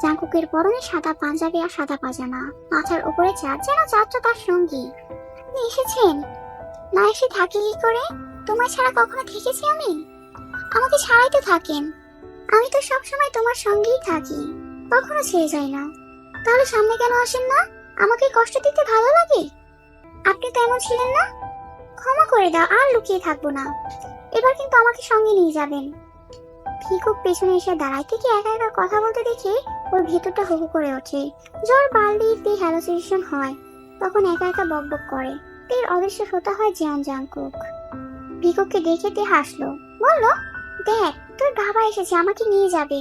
জাঙ্কুকের পরনে সাদা পাঞ্জাবি আর সাদা পাজামা, মাথার উপরে চাঁদ, যেন চাঁদটা তার সঙ্গী। আপনি এসেছেন? না এসে থাকি কি করে? তোমার ছাড়া কখনো থেকেছি আমি? আমাকে ছাড়াই তো থাকেন। আমি তো সবসময় তোমার সঙ্গেই থাকি, কখনো ছেড়ে যাই না। তাহলে সামনে কেন আসেন না? আমাকে কষ্ট দিতে ভালো লাগে? আপনি তো এমন ছিলেন না। ক্ষমা করে দাও, আর লুকিয়ে থাকবো না। এবার কিন্তু আমাকে সঙ্গে নিয়ে যাবেন। ভিকুক পেছনে এসে দাঁড়ায়। থেকে একা একা কথা বলতে দেখে ওর ভেতরটা হু হু করে ওঠে। জ্বর বাড়লেই তে হ্যালোসিনেশন হয়, তখন একা একা বক বক করে। তের অদৃশ্য হতে হয় জিয়ন জাংকুক। ভিকুককে দেখে তে হাসলো, বলল, দেখ তোর বাবা এসেছে, আমাকে নিয়ে যাবে।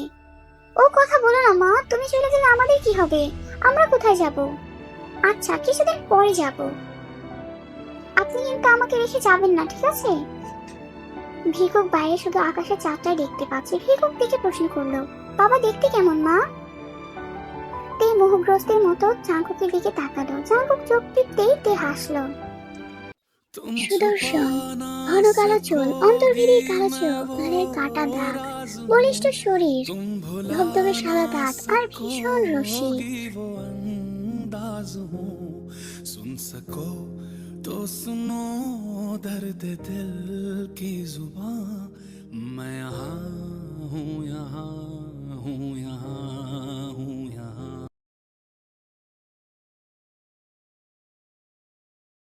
ও কথা বলো না মা, তুমি চলে গেলে আমাদের কি হবে? আমরা কোথায় যাব? আচ্ছা, কিছুদিন পরে যাব। আপনি কিন্তু আমাকে রেখে যাবেন না, ঠিক আছে? ভিকুক বাইরে শুধু আকাশের চাঁদটাই দেখতে পাচ্ছে। ভিকুক দেখে প্রশ্ন করলো, বাবা দেখতে কেমন মা? তে মোহগ্রস্তের মতো জাঙ্কুকের দিকে তাকালো। জাঙ্কুক চোখ টিপতেই তে হাসলো। সুদর্শন, ঘন কালো চুল, অন্তর্ভেদী কালো চোখ, গালের কাটা দাগ, বলিষ্ঠ শরীর, ধবধবে সাদা দাঁত আর ভীষণ রসিক। सुन सको तो सुनो दर्द दिल की जुबां, मैं यहाँ हूँ, यहाँ हूँ, यहाँ हूँ।